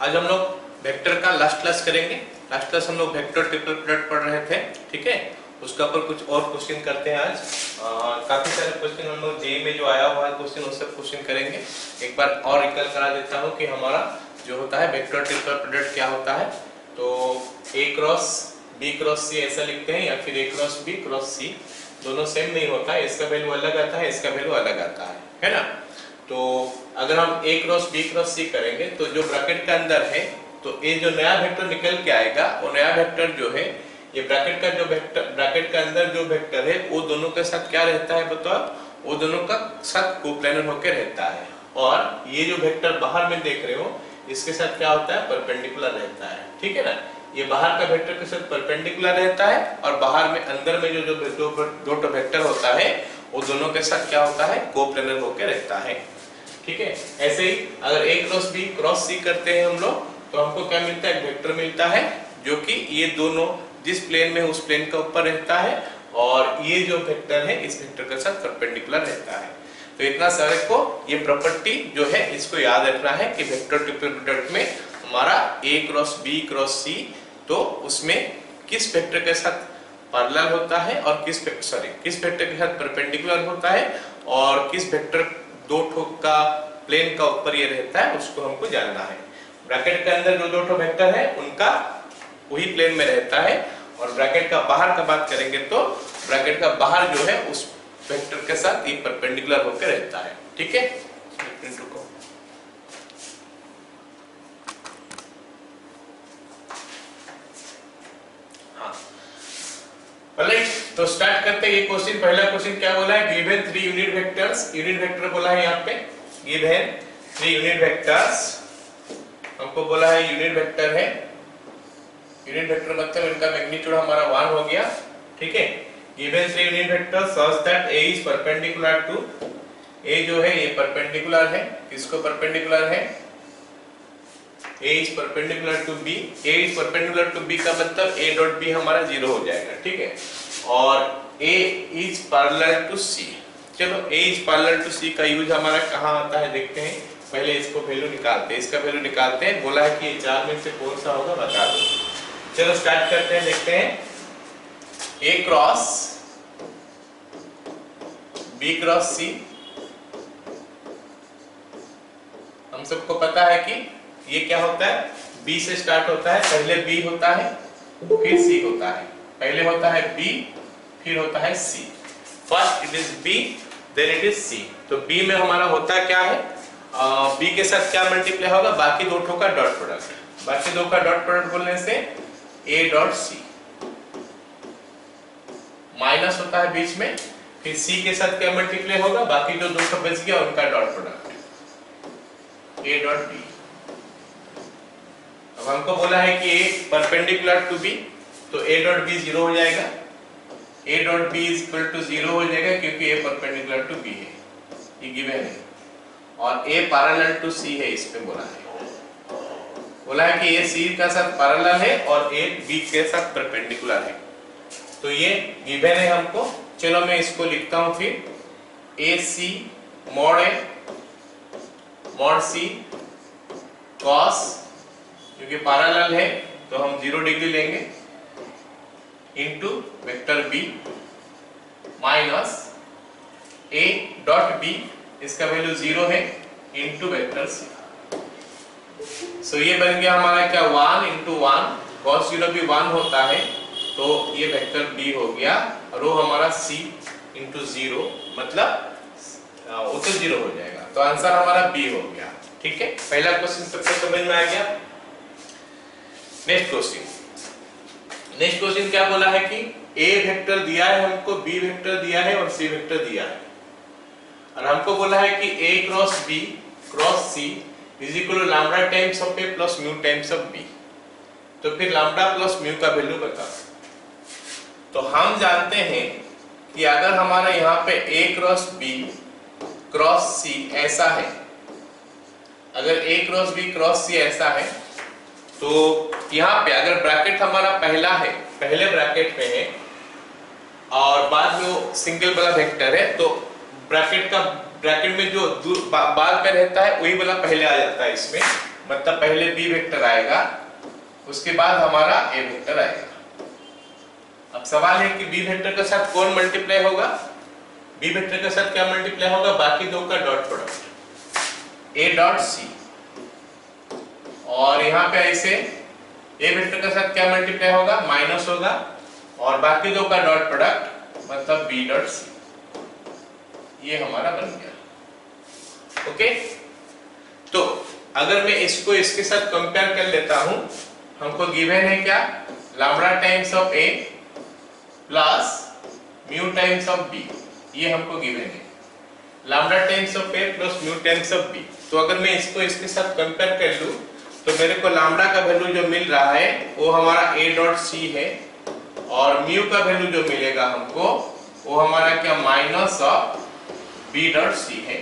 आज हम लोग वेक्टर का लास्ट क्लास करेंगे। लास्ट क्लास हम लोग वेक्टर ट्रिपल प्रोडक्ट पढ़ रहे थे, ठीक है। उसका ऊपर कुछ और क्वेश्चन करते हैं आज। काफी सारे क्वेश्चन हम लोग जेईई में जो आया हुआ है क्वेश्चन, उससे क्वेश्चन करेंगे। एक बार और रिकल करा देता हूँ कि हमारा जो होता है वेक्टर ट्रिपल प्रोडक्ट क्या होता है। तो A cross B cross C ऐसा लिखते हैं, या फिर A cross B cross C, दोनों सेम नहीं होता है। इसका वैल्यू अलग आता है, इसका वैल्यू अलग आता है ना। तो अगर हम A cross B cross C करेंगे तो जो ब्रैकेट के अंदर है, तो ये जो नया वेक्टर निकल के आएगा वो नया वेक्टर जो है, ये ब्रैकेट का जो वेक्टर, ब्रैकेट के अंदर जो वेक्टर है वो दोनों के साथ क्या रहता है बताओ, वो दोनों का साथ कोप्लेनर होकर रहता है। और ये जो वेक्टर बाहर में देख रहे हो इसके साथ क्या होता है, परपेंडिकुलर रहता है, ठीक है ना। ये बाहर का वेक्टर के साथ परपेंडिकुलर रहता है और बाहर में अंदर में जो दो वेक्टर होता है वो दोनों के साथ क्या होता है, कोप्लेनर होकर रहता है, ठीक है। ऐसे ही अगर A cross B cross C करते हैं हम लोग तो हमको क्या मिलता है, वेक्टर मिलता है जो कि ये दोनों जिस प्लेन में उस प्लेन का ऊपर रहता है और ये जो वेक्टर है इस वेक्टर के साथ परपेंडिकुलर रहता है। तो इतना सारे को ये प्रॉपर्टी जो है इसको याद रखना है कि वेक्टर ट्रिपल प्रोडक्ट में हमारा A cross B cross C, तो उसमें किस वेक्टर के साथ पैरेलल होता है और किस वेक्टर के साथ परपेंडिकुलर होता है और किस वेक्टर दो ठोक का प्लेन का ऊपर ये रहता है, उसको हमको जानना है। ब्रैकेट के अंदर जो दो ठो वेक्टर है उनका वही प्लेन में रहता है, और ब्रैकेट का बाहर का बात करेंगे तो ब्रैकेट का बाहर जो है उस वेक्टर के साथ ये परपेंडिकुलर होकर रहता है, ठीक है। तो स्टार्ट करते हैं ये क्वेश्चन। पहला क्वेश्चन क्या बोला है, given 3 unit vectors, unit vector बोला है यहाँ पे, गिवन 3 यूनिट वेक्टर्स, हमको बोला है यूनिट वेक्टर है। यूनिट वेक्टर मतलब इनका मैग्नीट्यूड हमारा 1 हो गया, ठीक है। Given 3 unit vectors such that A is perpendicular to, A जो है ये परपेंडिकुलर है, किसको परपेंडिकुलर है, A is perpendicular to B, A is perpendicular to B का मतलब A डॉट B हमारा 0 हो जाएगा, ठीक है। और A is parallel to C, चलो A is parallel to C का यूज हमारा कहाँ आता है देखते हैं। पहले इसको वैल्यू निकालते हैं, इसका वैल्यू निकालते हैं। बोला है कि ये 4 में से कौन सा होगा बता दो। चलो स्टार्ट करते हैं, देखते हैं। A cross B cross C, हम सबको पता है कि ये क्या होता है, B से स्टार्ट होता है, पहले B होता है फिर C होता है, पहले होता है B फिर होता है C। First it is B then it is C। तो B में हमारा होता क्या है, B के साथ क्या मल्टीप्लाई होगा, बाकी दो ठो का डॉट प्रोडक्ट, बाकी दो का डॉट प्रोडक्ट बोलने से A डॉट C माइनस होता है बीच में, फिर C के साथ क्या मल्टीप्लाई होगा, बाकी जो दो ठो बच गया उनका dot product A dot B। अब हमको बोला है कि A परपेंडिकुलर टू B, तो A डॉट B 0 हो जाएगा, A dot B is equal to 0 हो जाएगा क्योंकि A परपेंडिकुलर टू B है, ये गिवन है। और A पैरेलल टू C है, इस पे बोला है कि A C का साथ पैरेलल है और A B के साथ परपेंडिकुलर है, तो ये गिवन है हमको। चलो मैं इसको लिखता हूं फिर, AC mod A mod C cos, क्योंकि पैरेलल है तो हम 0 डिग्री लेंगे, into vector B minus A dot B, इसका वैल्यू 0 है, इनटू वेक्टर C। सो ये बन गया हमारा क्या, 1 इंटू 1, cos 0 भी 1 होता है, तो ये वेक्टर B हो गया, और वो हमारा C इंटू 0 मतलब वो तो 0 हो जाएगा, तो आंसर हमारा B हो गया, ठीक है। पहला क्वेश्चन सबको समझ में आ गया। नेक्स्ट क्वेश्चन क्या बोला है कि A वेक्टर दिया है हमको, B वेक्टर दिया है और C वेक्टर दिया है, और हमको बोला है कि A cross B cross C is equal to lambda times of A plus mu times of B। तो फिर लैम्डा प्लस म्यू का वैल्यू बता। तो हम जानते हैं कि अगर हमारा यहाँ पे A cross B cross C ऐसा है, अगर A cross B cross C ऐसा है, तो यहाँ पे अगर ब्रैकेट हमारा पहला है, पहले ब्रैकेट में है और बाद में वो सिंगल वाला वेक्टर है, तो ब्रैकेट में जो बाद में रहता है वही वाला पहले आ जाता है इसमें, मतलब पहले बी वेक्टर आएगा, उसके बाद हमारा ए वेक्टर आएगा। अब सवाल है कि बी वेक्टर के साथ कौन मल्टीप्लाई होगा? बी वेक्टर के साथ क्या मल्टीप्लाई होगा? बाकी दो का dot product, A dot C. और यहाँ पे ऐसे ए वेक्टर के साथ क्या मल्टीप्लाई होगा? माइनस होगा, और बाकी दो का डॉट प्रोडक्ट मतलब बी डॉट सी। ये हमारा बन गया। ओके, तो अगर मैं इसको इसके साथ कंपेयर कर लेता हूं, हमको गिवन है क्या? Lambda times of A plus mu times of B, ये हमको गिवन है। Lambda times of A plus mu times of B. तो अगर मैं इसको इसके साथ कंपेयर कर लूं तो मेरे को लैम्डा का वैल्यू जो मिल रहा है वो हमारा ए डॉट सी है, और म्यू का वैल्यू जो मिलेगा हमको वो हमारा क्या? Minus of B dot C है।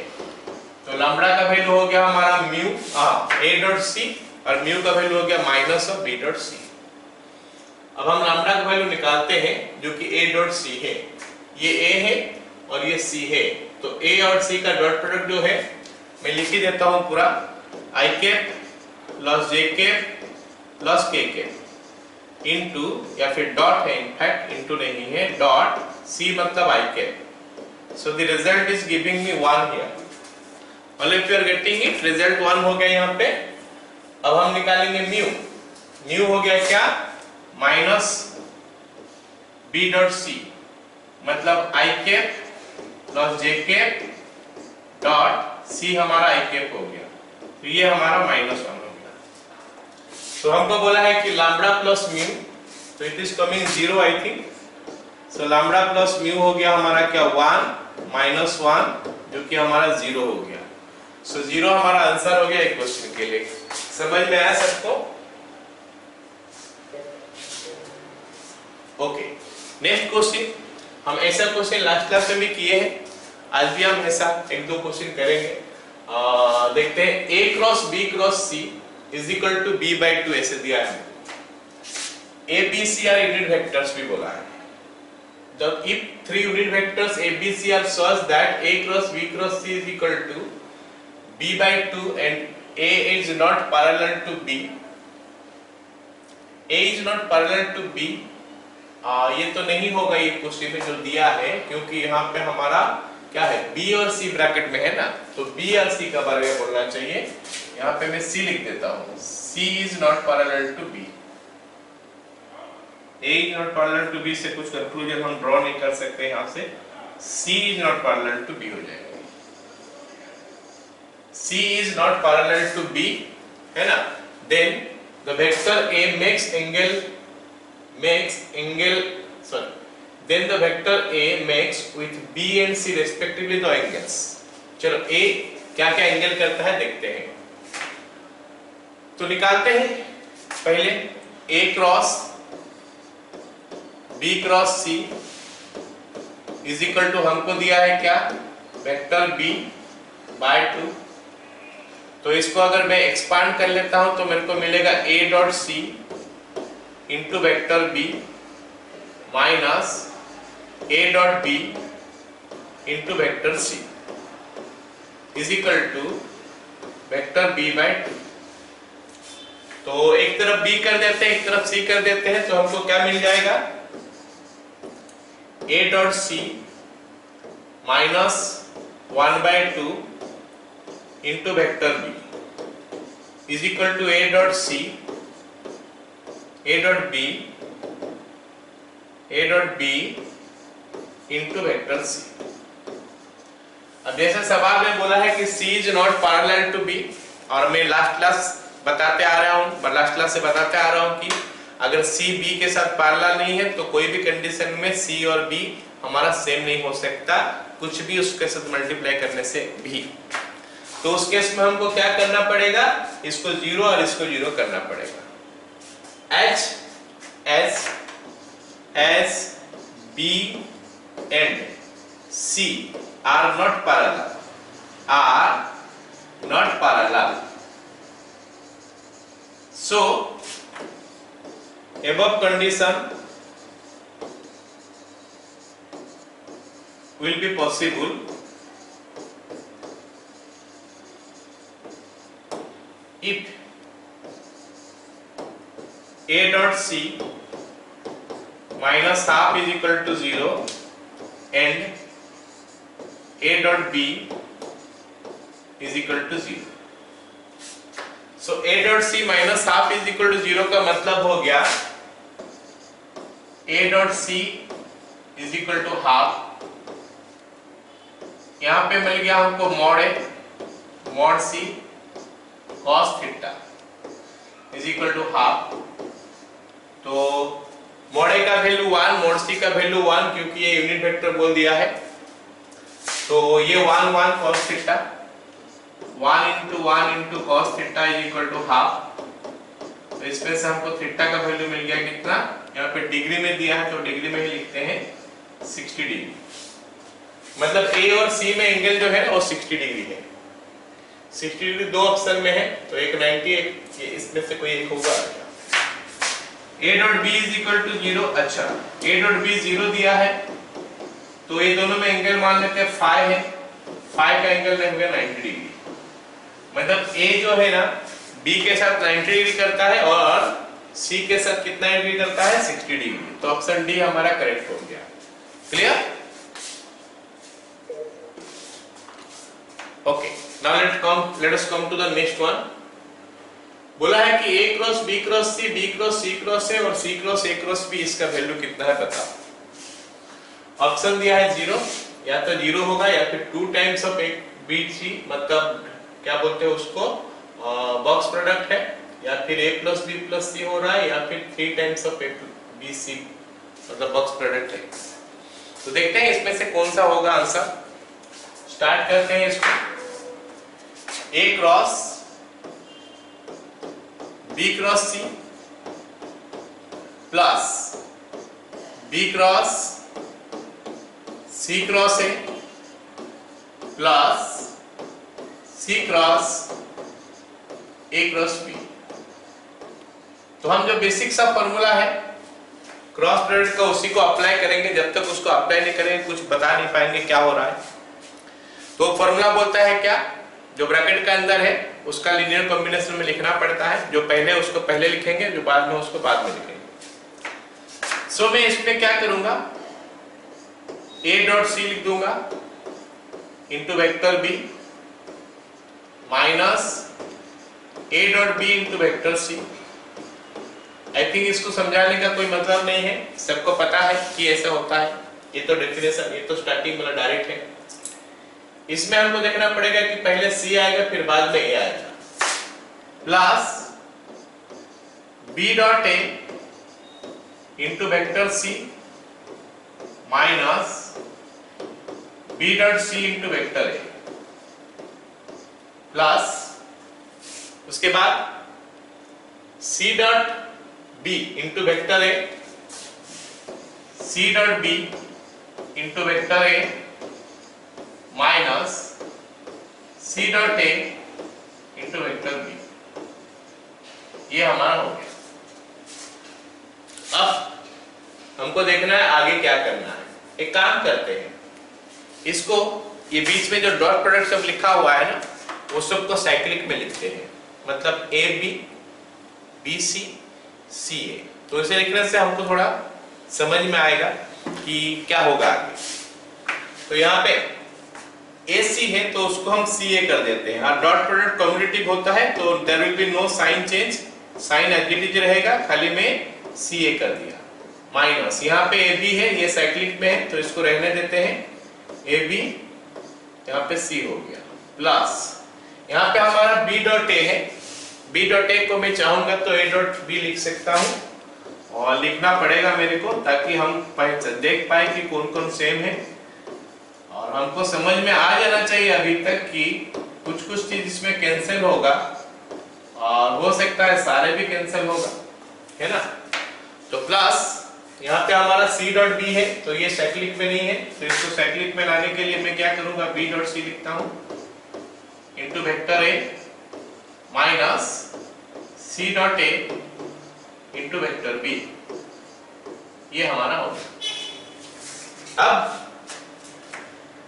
तो लैम्डा का वैल्यू हो गया हमारा म्यू ए डॉट सी, और म्यू का वैल्यू हो गया minus of B dot C. अब हम लैम्डा का वैल्यू निकालते हैं जो कि ए डॉट सी है। ये ए है और ये सी है, तो ए और सी का डॉट प्रोडक्ट जो है मैं लिख ही देता हूं पूरा, आई कैप प्लस जे कैप प्लस के कैप इनटू, या फिर डॉट है, इनफैक्ट इनटू नहीं है, डॉट सी मतलब I cap. So the result is giving me 1 here. मतलब if you are getting it, result 1 हो गया यहाँ पे। अब हम निकालेंगे म्यू। म्यू हो गया क्या? माइनस बी डॉट सी मतलब I cap plus J cap dot C हमारा आई कैप हो गया, तो ये हमारा माइनस 1 हो गया। तो हमको बोला है कि लैम्डा प्लस म्यू, तो it is coming 0 I think. So lambda plus mu हो गया हमारा क्या? 1 माइनस 1 जो कि हमारा 0 हो गया। सो 0 हमारा आंसर हो गया एक क्वेश्चन के लिए। समझ में आया सबको? Okay, next question. हम ऐसा क्वेश्चन लास्ट क्लास में भी किए हैं, आज भी हम ऐसा एक दो क्वेश्चन करेंगे। देखते हैं। A cross B cross C is equal to B by 2 ऐसे दिया है। A B C are unit vectors भी बोला है। जब if 3 unit vectors A B C are such that A cross B cross C is equal to B by 2 and A is not parallel to B, A is not parallel to B, ये तो नहीं होगा ये question में जो दिया है, क्योंकि यहाँ पे हमारा क्या है? बी और सी ब्रैकेट में है ना, तो बी और सी का बारे में बोलना चाहिए। यहाँ पे मैं सी लिख देता हूँ। C is not parallel to B. A is not parallel to B से कुछ कंक्लूजन हम ड्रॉ नहीं कर सकते यहाँ से। C is not parallel to B हो जाएगा। C is not parallel to B है ना, then the vector A makes angle, then the vector A makes with B and C respectively the angles। चलो A क्या क्या angle करता है देखते हैं। तो निकालते हैं पहले A cross B cross C is equal to, हमको दिया है क्या? Vector B by 2। तो इसको अगर मैं एक्सपांड कर लेता हूं तो मेरे को मिलेगा A dot C into vector B minus A dot B into vector C is equal to vector B by 2। तो एक तरफ बी कर देते हैं, एक तरफ सी कर देते हैं, तो हमको क्या मिल जाएगा? A dot C minus 1 by 2 into vector B is equal to A dot C A dot B into vector C। अब जैसे सवाल में बोला है कि C is not parallel to B, और मैं लास्ट क्लास से बताते आ रहा हूँ कि अगर C B के साथ पैरेलल नहीं है तो कोई भी कंडीशन में C और B हमारा सेम नहीं हो सकता, कुछ भी उसके साथ मल्टीप्लाई करने से भी। तो उस केस में हमको क्या करना पड़ेगा? इसको 0 और इसको 0 करना पड़ेगा। as B and C are not parallel, so above condition will be possible if A dot C minus half is equal to 0 and A dot B is equal to 0. So A dot C minus half is equal to 0 का मतलब हो गया A dot C is equal to half. यहाँ पे मिल गया हमको mod A mod C cos theta is equal to half. तो mod A का वैल्यू 1 मॉड C का वैल्यू 1 क्योंकि ये यूनिट वेक्टर बोल दिया है तो ये 1 1 cos theta 1 into cos theta is equal to half. तो इसमें से हमको थीटा का वैल्यू मिल गया कितना, यहाँ पे डिग्री में दिया है तो डिग्री में ही लिखते हैं 60 डिग्री। मतलब A और C में एंगल जो है वो 60 डिग्री है। 60 डिग्री दो ऑप्शन में है तो एक 90 एक इसमें से कोई एक होगा। A dot B is equal to 0। अच्छा A डॉट B 0 दिया है तो ये दोनों में एंगल मान लेते हैं फाई है, फाई का एंगल रहेगा 90 डिग्री। मतलब A जो है ना B के साथ 90 डिग्री करता है और C के साथ कितना डिग्री करता है 60 डिग्री। तो ऑप्शन डी हमारा करेक्ट हो गया। Clear? Okay now let us come to the next one. बोला है कि A cross B cross C B cross C cross A और C cross A cross B इसका वैल्यू कितना है बताओ। ऑप्शन दिया है 0, या तो 0 होगा या फिर 2 times of A B C मतलब क्या बोलते हैं उसको बॉक्स प्रोडक्ट है, या फिर A plus B plus C हो रहा है, या फिर 3 times of A B C मतलब बॉक्स प्रोडक्ट है। तो देखते हैं इसमें से कौन सा होगा आंसर। स्टार्ट करते हैं इसको। A cross B cross C plus B cross C cross A plus C cross A cross B। तो हम जो बेसिक सा फॉर्मूला है क्रॉस प्रोडक्ट का उसी को अप्लाई करेंगे। जब तक उसको अप्लाई नहीं करेंगे कुछ बता नहीं पाएंगे क्या हो रहा है। तो फॉर्मूला बोलता है क्या, जो ब्रैकेट का अंदर है उसका लीनियर कॉम्बिनेशन में लिखना पड़ता है। जो पहले उसको पहले लिखेंगे, जो बाद में उसको बाद में लिखेंगे। सो मैं इसमें क्या करूंगा, A डॉट C लिख दूंगा into vector B minus A dot B into vector C। I think इसको समझाने का कोई मतलब नहीं है, सबको पता है कि ऐसा होता है। ये तो डेफिनेशन, ये तो स्टार्टिंग वाला डायरेक्ट है। इसमें हमको देखना पड़ेगा कि पहले C आएगा फिर बाद में A आएगा। Plus B dot A into vector C minus B dot C into vector A plus उसके बाद C dot B into vector A C dot B into vector A minus C dot A into vector B। ये हमारा हो गया। अब हमको देखना है आगे क्या करना है। एक काम करते हैं, इसको ये बीच में जो डॉट प्रोडक्ट सब लिखा हुआ है ना वो सबको साइक्लिक में लिखते हैं। मतलब AB BC CA। तो इसे लिखने से हमको थोड़ा समझ में आएगा कि क्या होगा आगे। तो यहाँ पे AC है तो उसको हम CA कर देते हैं। और डॉट प्रोडक्ट कम्युटेटिव होता है तो there will be no sign change, sign as it is रहेगा, खाली में CA कर दिया। माइनस यहाँ पे AB है, ये साइक्लिक में है तो इसको रहने देते हैं AB, यहाँ पे C हो गया। प्लस यहाँ पे हमारा B डॉट A है, B डॉट A को मैं चाहूंगा तो A डॉट B लिख सकता हूँ और लिखना पड़ेगा मेरे को ताकि हम देख पाए कि कौन कौन सेम है। और हमको समझ में आ जाना चाहिए अभी तक कि कुछ चीज इसमें कैंसिल होगा और हो सकता है सारे भी कैंसिल होगा, है ना। तो प्लस यहाँ पे हमारा C डॉट B है तो ये साइक्लिक में नहीं है तो इसको साइक्लिक में लाने के लिए मैं क्या करूंगा, B डॉट C लिखता हूँ into vector A minus C dot A into vector B। ये हमारा हो गया। अब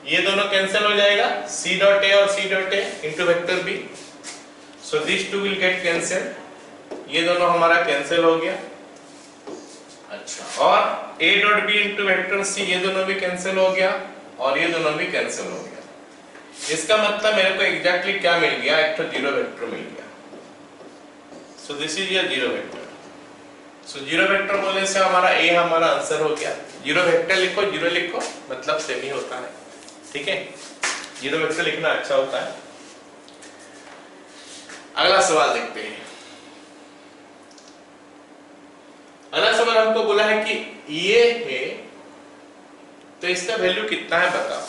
ये दोनों कैंसिल हो जाएगा, C डॉट A और C dot A into vector B। So this two will get cancel. ये दोनों हमारा कैंसिल हो गया। अच्छा, और a dot B into vector C, ये दोनों भी कैंसिल हो गया और ये दोनों भी कैंसिल हो गया। इसका मतलब मेरे को एग्जैक्टली क्या मिल गया, एक तो जीरो वेक्टर मिल गया। So this is your zero vector. So zero vector बोलने से हमारा ए हमारा आंसर हो गया। जीरो वेक्टर लिखो, जीरो लिखो, मतलब सेम ही होता है, ठीक है। जीरो वेक्टर लिखना अच्छा होता है। अगला सवाल देखते हैं। अगला सवाल हमको बोला है कि ये है तो इसका वैल्यू कितना है बताओ।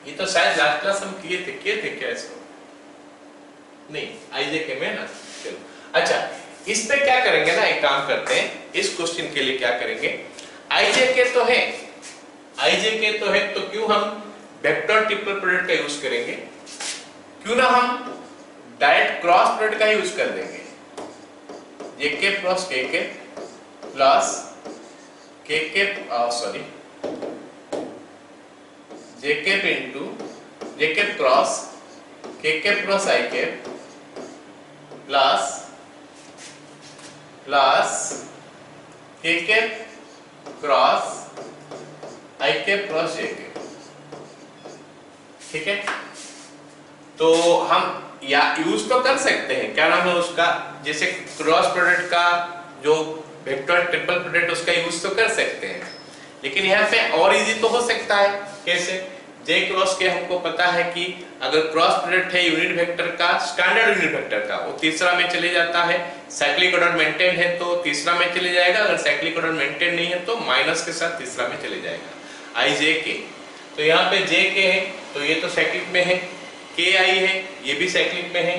ये तो शायद लास्ट क्लास हम किए थे क्या इसको? नहीं, आईजेके में ना। चलो अच्छा, इस पे क्या करेंगे ना, एक काम करते हैं, इस क्वेश्चन के लिए क्या करेंगे, आईजेके तो है, आईजेके तो है, तो क्यों हम वेक्टर ट्रिपल प्रोडक्ट का यूज करेंगे, क्यों ना हम डायरेक्ट क्रॉस प्रोडक्ट का यूज कर देंगे। J K plus K K plus K K sorry J K into J K cross K K plus I K plus plus K K cross I K plus J K, ठीक है। तो हम या यूज तो कर सकते हैं, क्या नाम है उसका, जैसे क्रॉस प्रोडक्ट का जो वेक्टर ट्रिपल प्रोडक्ट उसका यूज तो कर सकते हैं, लेकिन यहाँ पे और इजी तो हो सकता है। कैसे? जे क्रॉस के हमको पता है कि अगर क्रॉस प्रोडक्ट है यूनिट वेक्टर का, स्टैंडर्ड यूनिट वेक्टर का, वो तीसरा में चले जाता है। साइक्लिक ऑर्डर मेंटेन है तो तीसरा में चले जाएगा, अगर साइक्लिक ऑर्डर मेंटेन नहीं है तो माइनस के साथ तीसरा में चले जाएगा। आई जे के, तो यहाँ पे जे के है तो ये तो साइक्लिक में है, के आई है ये भी साइक्लिक में है,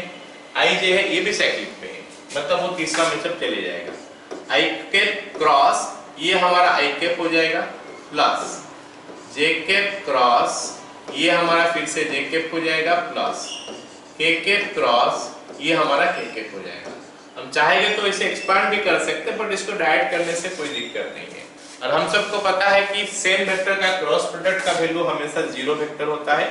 आई जे है ये भी साइक्लिक में है, मतलब वो तीसरा में सब चले जाएगा। आई के क्रॉस ये हमारा आई कैप हो जाएगा प्लस जे कैप क्रॉस ये हमारा फिर से जे कैप हो जाएगा प्लस के कैप क्रॉस ये हमारा के कैप हो जाएगा। हम चाहेंगे तो इसे एक्सपांड भी कर सकते हैं, बट इसको डायरेक्ट करने से कोई दिक्कत नहीं है। और हम सबको पता है कि सेम वेक्टर का क्रॉस प्रोडक्ट का वैल्यू हमेशा जीरो वेक्टर होता है,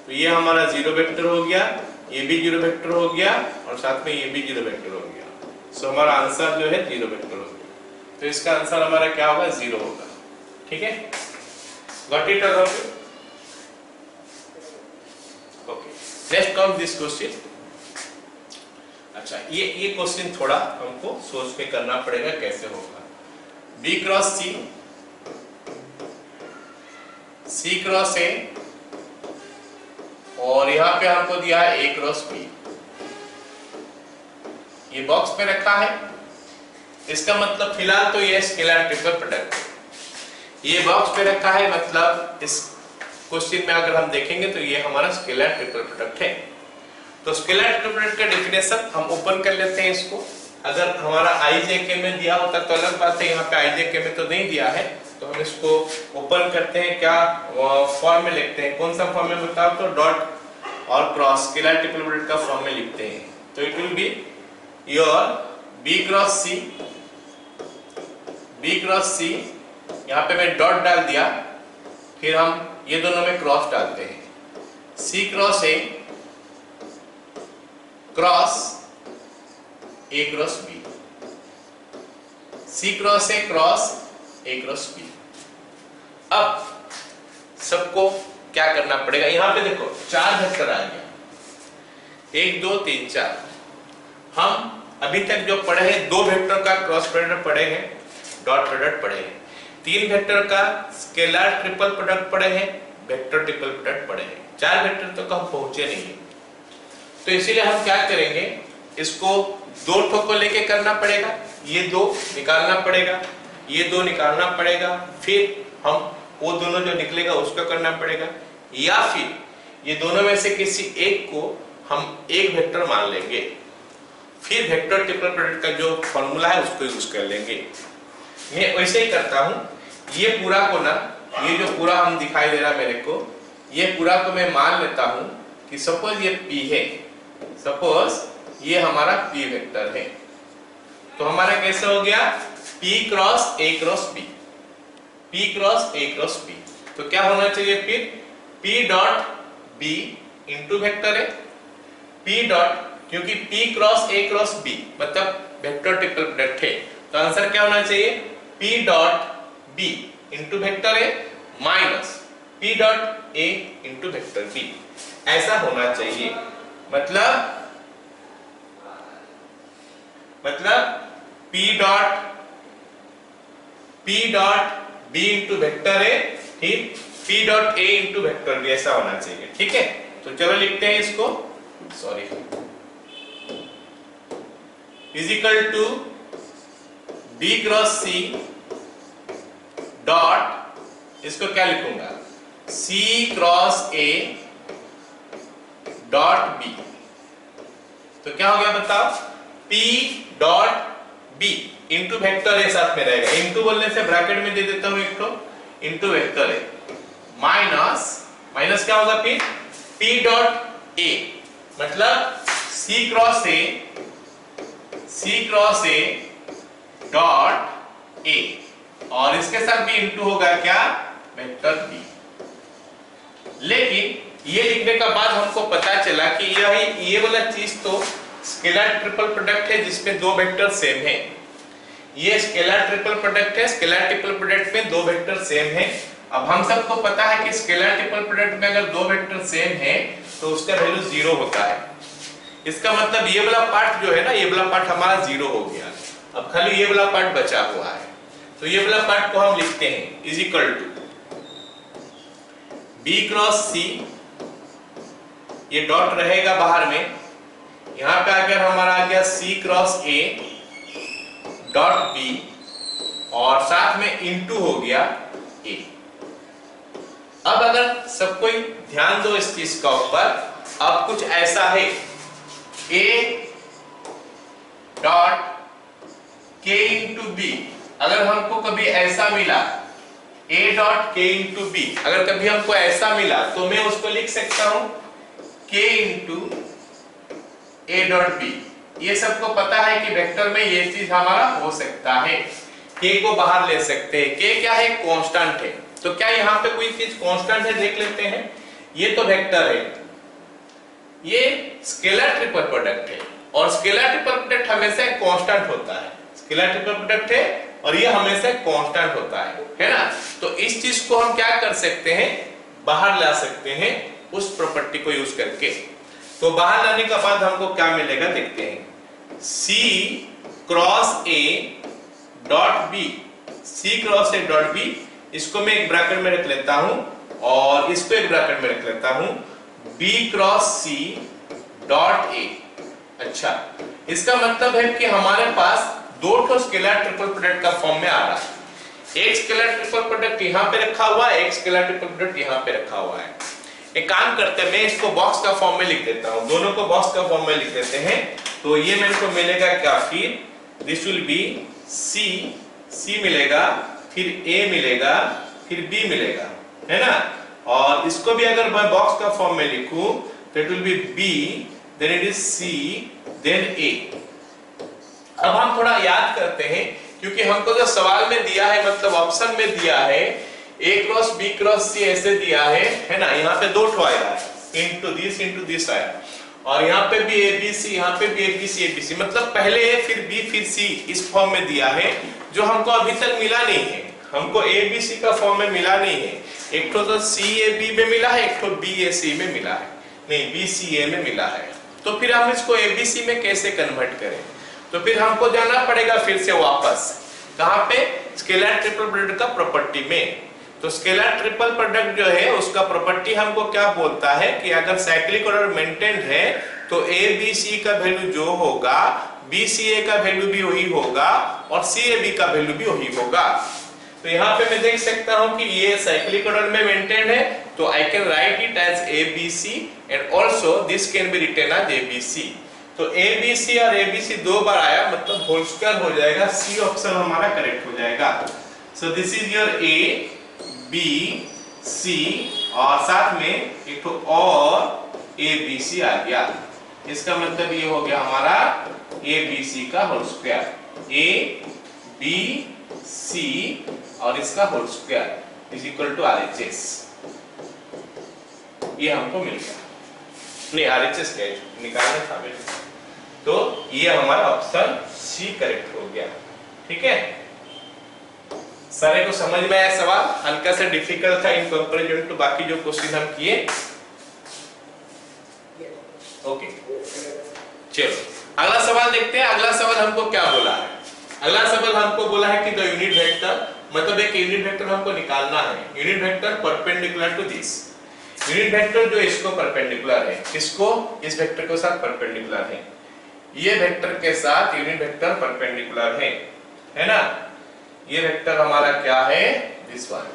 तो ये हमारा जीरो वेक्टर हो गया, ये भी जीरो वेक्टर हो गया और साथ में ये भी जीरो वेक्टर हो गया। सो हमारा आंसर जो है जीरो वेक्टर हो गया, तो इसका आंसर हमारा क्या होगा, जीरो होगा, ठीक है। Got it? Okay, let's come this question. अच्छा, ये क्वेश्चन थोड़ा हमको सोच के करना पड़ेगा कैसे होगा। B cross C, C cross A, और यहां पे हमको दिया है ए क्रॉस बी। ये बॉक्स पे रखा है, इसका मतलब फिलहाल तो ये स्केलर ट्रिपल प्रोडक्ट है। ये बॉक्स पे रखा है, मतलब इस क्वेश्चन में अगर हम देखेंगे तो ये हमारा स्केलर ट्रिपल प्रोडक्ट है। तो स्केलर ट्रिपल प्रोडक्ट का डेफिनेशन हम ओपन कर लेते हैं इसको। अगर हमारा आई जे के में दिया होता तो अलग बात है, यहाँ पे आई जे के में तो नहीं दिया है, तो हम इसको ओपन करते हैं। क्या फॉर्म में लिखते हैं, कौन सा फॉर्म में बताओ तो, डॉट और क्रॉस स्केलर ट्रिपल प्रोडक्ट का फॉर्म में लिखते हैं। तो it will be your B cross C, B cross C, यहाँ पे मैं डॉट डाल दिया, फिर हम ये दोनों में क्रॉस डालते हैं, C cross A cross A cross B, C cross A cross A cross B. अब सबको क्या करना पड़ेगा, यहां पे देखो चार वेक्टर आ गया, 1 2 3 4। हम अभी तक जो पढ़े हैं, 2 वेक्टर का क्रॉस प्रोडक्ट पढ़े हैं, डॉट प्रोडक्ट पढ़े हैं, 3 वेक्टर का स्केलर ट्रिपल प्रोडक्ट पढ़े हैं, वेक्टर ट्रिपल प्रोडक्ट पढ़े हैं, 4 वेक्टर तक हम पहुंचे नहीं है। तो इसीलिए हम क्या करेंगे, इसको 2 ठोक को लेके करना पड़ेगा, ये 2 निकालना पड़ेगा, ये 2 निकालना पड़ेगा, फिर हम वो दोनों जो निकलेगा उसका करना पड़ेगा, या फिर ये दोनों में से किसी एक को हम एक वेक्टर मान लेंगे, फिर वेक्टर ट्रिपल प्रोडक्ट का जो फॉर्मूला है उसको यूज कर लेंगे। मैं वैसे ही करता हूं, ये पूरा को ना, ये जो पूरा हम दिखाई दे रहा मेरे को, ये पूरा को मैं मान लेता हूं कि सपोज ये P है, सपोज ये हमारा P वेक्टर है, तो हमारा कैसे हो गया, P cross A cross B, P cross A cross B। तो क्या होना चाहिए फिर, P dot B into vector है, P डॉट, क्योंकि P cross A cross B मतलब वेक्टर ट्रिपल प्रोडक्ट है, तो आंसर क्या होना चाहिए, P dot B into vector A minus P dot A into vector B, ऐसा होना चाहिए। मतलब P dot B into vector A, ठीक, P dot A into vector B, ऐसा होना चाहिए। ठीक है, तो चलो लिखते हैं इसको, sorry, is equal to B cross C dot, इसको क्या लिखूंगा, C cross A dot B। तो क्या हो गया बताओ, P dot B into vector A साथ में रहेगा, इंटू बोलने से ब्रैकेट में दे देता हूं एक तो, इंटू वेक्टर A माइनस क्या होगा फिर P डॉट A, मतलब C cross A dot A, और इसके साथ भी इंटू होगा क्या, वेक्टर B। लेकिन ये लिखने के बाद हमको पता चला कि ये वाला चीज तो स्केलर ट्रिपल प्रोडक्ट है जिसमें दो वेक्टर सेम है। ये स्केलर ट्रिपल प्रोडक्ट है, स्केलर ट्रिपल प्रोडक्ट में दो वेक्टर सेम है। अब हम सबको पता है कि स्केलर ट्रिपल प्रोडक्ट में अगर दो वेक्टर सेम है तो उसका वैल्यू 0 होता है। इसका मतलब ये वाला पार्ट जो है ना, ये वाला पार्ट हमारा 0 हो गया। अब खाली ये वाला पार्ट बचा हुआ है, तो ये वाला पार्ट को हम लिखते हैं is equal to B cross C, ये डॉट रहेगा बाहर में, यहां पे अगर हमारा आ गया C cross A dot B, और साथ में इंटू हो गया A। अब अगर सब कोई ध्यान दो इस चीज का ऊपर, अब कुछ ऐसा है A dot K into B, अगर हमको कभी ऐसा मिला A dot K into B, अगर कभी हमको ऐसा मिला तो मैं उसको लिख सकता हूं K into A dot B। ये सबको पता है कि वेक्टर में ये चीज हमारा हो सकता है, K को बाहर ले सकते हैं। K क्या है, कांस्टेंट है। तो क्या यहाँ पे कोई चीज कांस्टेंट है, देख लेते हैं। ये तो वेक्टर है, ये स्केलर ट्रिपल प्रोडक्ट है, और स्केलर ट्रिपल प्रोडक्ट हमेशा कांस्टेंट होता है। स्केलर ट्रिपल प्रोडक्ट है और ये हमेशा कांस्टेंट होता है ना। तो इस चीज को हम क्या कर सकते हैं, बाहर ला सकते हैं उस प्रॉपर्टी को यूज करके। तो बाहर लाने के बाद हमको क्या मिलेगा देखते हैं, C cross A dot B, C cross A dot B, इसको मैं एक ब्रैकेट में रख लेता हूं और इसको एक ब्रैकेट में रख लेता हूं, B cross C dot A। अच्छा, इसका मतलब है कि हमारे पास दो ठो स्केलर ट्रिपल प्रोडक्ट का फॉर्म में आ रहा है। एक स्केलर ट्रिपल प्रोडक्ट यहाँ पे रखा हुआ है, एक स्केलर ट्रिपल प्रोडक्ट यहाँ पे रखा हुआ है। एक काम करते हैं, मैं इसको बॉक्स का फॉर्म में लिख देता हूँ, दोनों को बॉक्स का फॉर्म में लिख देते हैं। तो ये मेरे को मिलेगा क्या, फिर दिस विल बी C मिलेगा, फिर A मिलेगा, फिर B मिलेगा, है ना। और इसको भी अगर मैं बॉक्स का फॉर्म में लिखूं तो it will be B, then it is C, then A। अब हम थोड़ा याद करते हैं, क्योंकि हमको जो सवाल में दिया है, मतलब ऑप्शन में दिया है A cross B cross C ऐसे दिया है ना। यहाँ पे दो ठो आया है, इंटू दिस आया, और यहाँ पे भी ABC, यहाँ पे भी ABC, मतलब पहले A फिर B फिर C इस फॉर्म में दिया है, जो हमको अभी तक मिला नहीं है। हमको ABC का फॉर्म में मिला नहीं है, एक तो CAB में मिला है, एक तो BAC में मिला है, नहीं BCA में मिला है। तो फिर हम इसको ABC में कैसे कन्वर्ट करें, तो फिर हमको जाना पड़ेगा फिर से वापस, कहाँ पे, स्केलर ट्रिपल प्रोडक्ट का प्रॉपर्टी में। तो स्केलर ट्रिपल प्रोडक्ट जो है उसका प्रॉपर्टी हमको क्या बोलता है कि अगर साइक्लिक ऑर्डर मेंटेन्ड है तो ABC का वैल्यू जो होगा BCA का वैल्यू भी वही होगा और CAB का वैल्यू भी वही होगा। तो यहाँ पे मैं देख सकता हूँ कि ये साइक्लिक ऑर्डर में मेंटेन्ड है, तो I can write it as ABC and also this can be written as ABC। तो ABC और ABC दो बार आया, मतलब होल स्क्वायर हो जाएगा, C ऑप्शन हमारा करेक्ट हो जाएगा। So this is your A B C, और साथ में एक तो और ABC आ गया। इसका मतलब ये हो गया हमारा ABC का whole square, A B C और इसका whole square is equal to RHS। ये हमको मिल गया, नहीं RHS क्या निकालना था मेरे, तो ये हमारा ऑप्शन C करेक्ट हो गया। ठीक है, सारे को समझ में आया सवाल? हल्का सा डिफिकल्ट था इन कंपैरिजन टू बाकी जो क्वेश्चन हम किए। ओके, चलो अगला सवाल देखते हैं। अगला सवाल हमको क्या बोला है? अगला सवाल हमको बोला है कि द यूनिट वेक्टर, मतलब एक यूनिट वेक्टर हमको निकालना है। Unit vector perpendicular to this, unit vector जो इसको परपेंडिकुलर है, किसको? इस वेक्टर के साथ परपेंडिकुलर है। ये वेक्टर के साथ यूनिट वेक्टर परपेंडिकुलर है ना? ये वेक्टर हमारा क्या है? This one.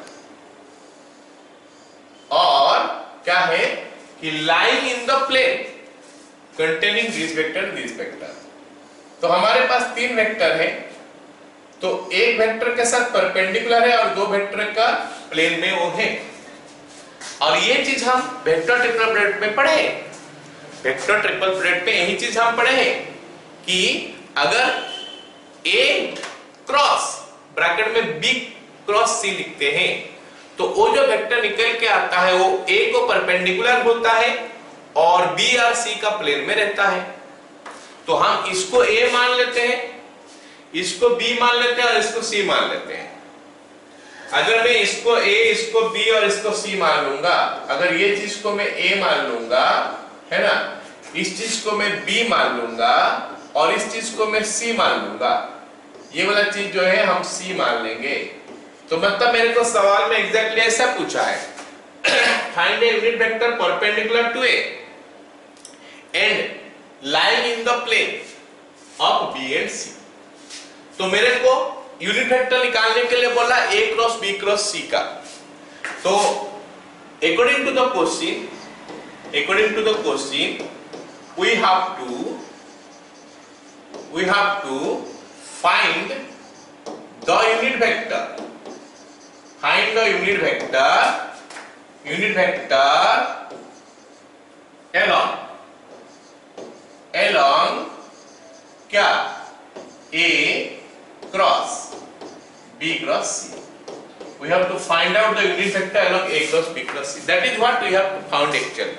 और क्या है कि lying in the plane containing this vector. तो हमारे पास तीन वेक्टर है, तो एक वेक्टर के साथ परपेंडिकुलर है और दो वेक्टर का प्लेन में वो है। और ये चीज हम वेक्टर ट्रिपल प्रोडक्ट में पढ़े। वेक्टर ट्रिपल प्रोडक्ट में यही चीज हम पढ़े हैं कि अगर A क्रॉस ब्रैकेट में B क्रॉस C लिखते हैं तो वो जो वेक्टर निकल के आता है वो A को परपेंडिकुलर होता है और B और C का प्लेन में रहता है। तो हम इसको A मान लेते हैं, इसको B मान लेते हैं और इसको C मान लेते हैं। अगर मैं इसको A, इसको B और इसको C मान लूंगा, अगर ये चीज को मैं A मान लूंगा, है ना, इस चीज को मैं B मान लूंगा और इस चीज को मैं C मान लूंगा, ये वाला चीज जो है हम C मान लेंगे। तो मतलब मेरे को सवाल में एग्जैक्टली ऐसा पूछा है, find a unit vector perpendicular to A and lying in the plane of B and C। तो मेरे को यूनिट वेक्टर निकालने के लिए बोला A cross B cross C का। तो according to the question we have to find the unit vector, along क्या? A cross B cross C। We have to find out the unit vector along A cross B cross C. That is what we have to found actually.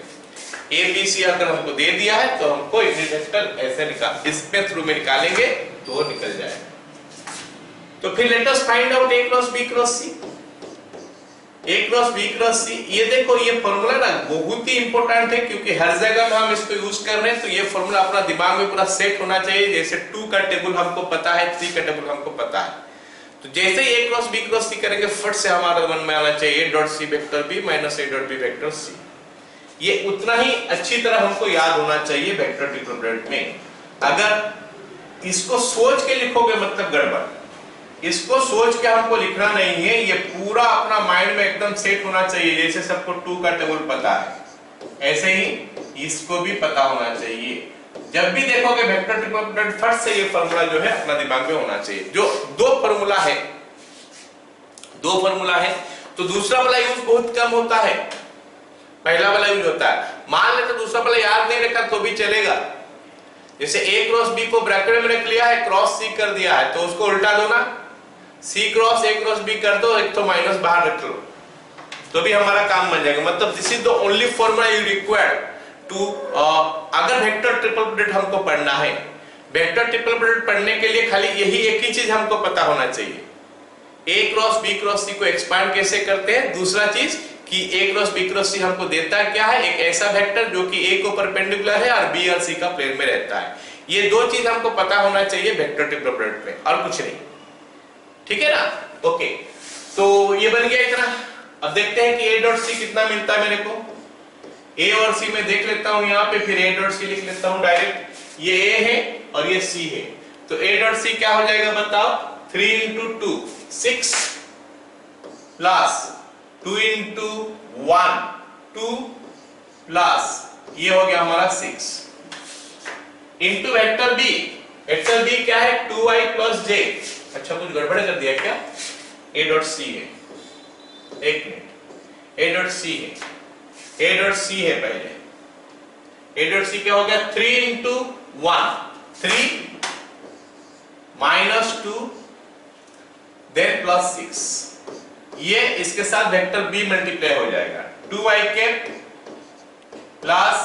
A B C अगर हमको दे दिया है तो हमको unit vector ऐसे इसके through में निकालेंगे तो निकल जाएगा। तो फिर late us find out A cross B cross C। A cross B cross C, ये देखो ये फॉर्मूला ना बहुत ही इंपॉर्टेंट है क्योंकि हर जगह में हम इसको यूज कर रहे हैं। तो ये फॉर्मूला अपना दिमाग में पूरा सेट होना चाहिए। जैसे 2 का टेबल हमको पता है, 3 का टेबल हमको पता है, तो जैसे ही A cross B cross C करेंगे फट से हमारा मन में आना चाहिए A dot C vector B minus A dot B vector C। ये उतना ही अच्छी तरह हमको याद होना चाहिए वेक्टर ट्रिपल प्रोडक्ट में। अगर इसको सोच के लिखोगे मतलब गड़बड़। इसको सोच के हमको लिखना नहीं है, ये पूरा अपना माइंड में एकदम सेट होना चाहिए। जैसे सबको 2 का टेबल पता है ऐसे ही इसको भी पता होना चाहिए। जब भी देखोगे वेक्टर ट्रिपल प्रोडक्ट फट से ये फार्मूला जो है अपना दिमाग में होना चाहिए। जो दो फार्मूला है तो दूसरा वाला यूज बहुत कम होता है, पहला वाला यूज होता है। मान लेते दूसरा वाला याद नहीं रखा तो भी चलेगा। जैसे A क्रॉस B को ब्रैकेट में रख लिया है, क्रॉस C कर दिया है, तो उसको उल्टा दो ना, C cross A cross B कर दो, एक तो माइनस बाहर रख लो तो भी हमारा काम बन जाएगा। मतलब this is the only formula you require to अगर वेक्टर ट्रिपल प्रोडक्ट हमको पढ़ना है। वेक्टर ट्रिपल प्रोडक्ट पढ़ने के लिए खाली यही एक ही चीज हमको पता होना चाहिए, A cross B cross C को एक्सपांड कैसे करते हैं। दूसरा चीज कि A cross B cross C हमको देता क्या है, एक ऐसा वेक्टर जो कि A को परपेंडिकुलर है और B और C का प्लेन में रहता है। ये दो चीज हमको पता होना चाहिए वेक्टर ट्रिपल प्रोडक्ट में, और कुछ नहीं। ठीक है ना? ओके, तो ये बन गया इतना। अब देखते हैं कि A डॉट C कितना मिलता है मेरे को। A और C में देख लेता हूं यहाँ पे, फिर A डॉट C लिख लेता हूं डायरेक्ट। ये A है और ये C है, तो A डॉट C क्या हो जाएगा बताओ? 3 into 2 6 प्लस 2 into 1 2 प्लस ये हो गया हमारा 6 into vector B। Vector B क्या है? 2i plus j। अच्छा कुछ गड़बड़ कर दिया क्या? A डॉट C है, एक मिनट, A डॉट C है, A डॉट C है पहले। A डॉट C क्या हो गया? 3 into 1 3 minus 2 then plus 6। ये इसके साथ वेक्टर B मल्टीप्लाई हो जाएगा, 2i cap plus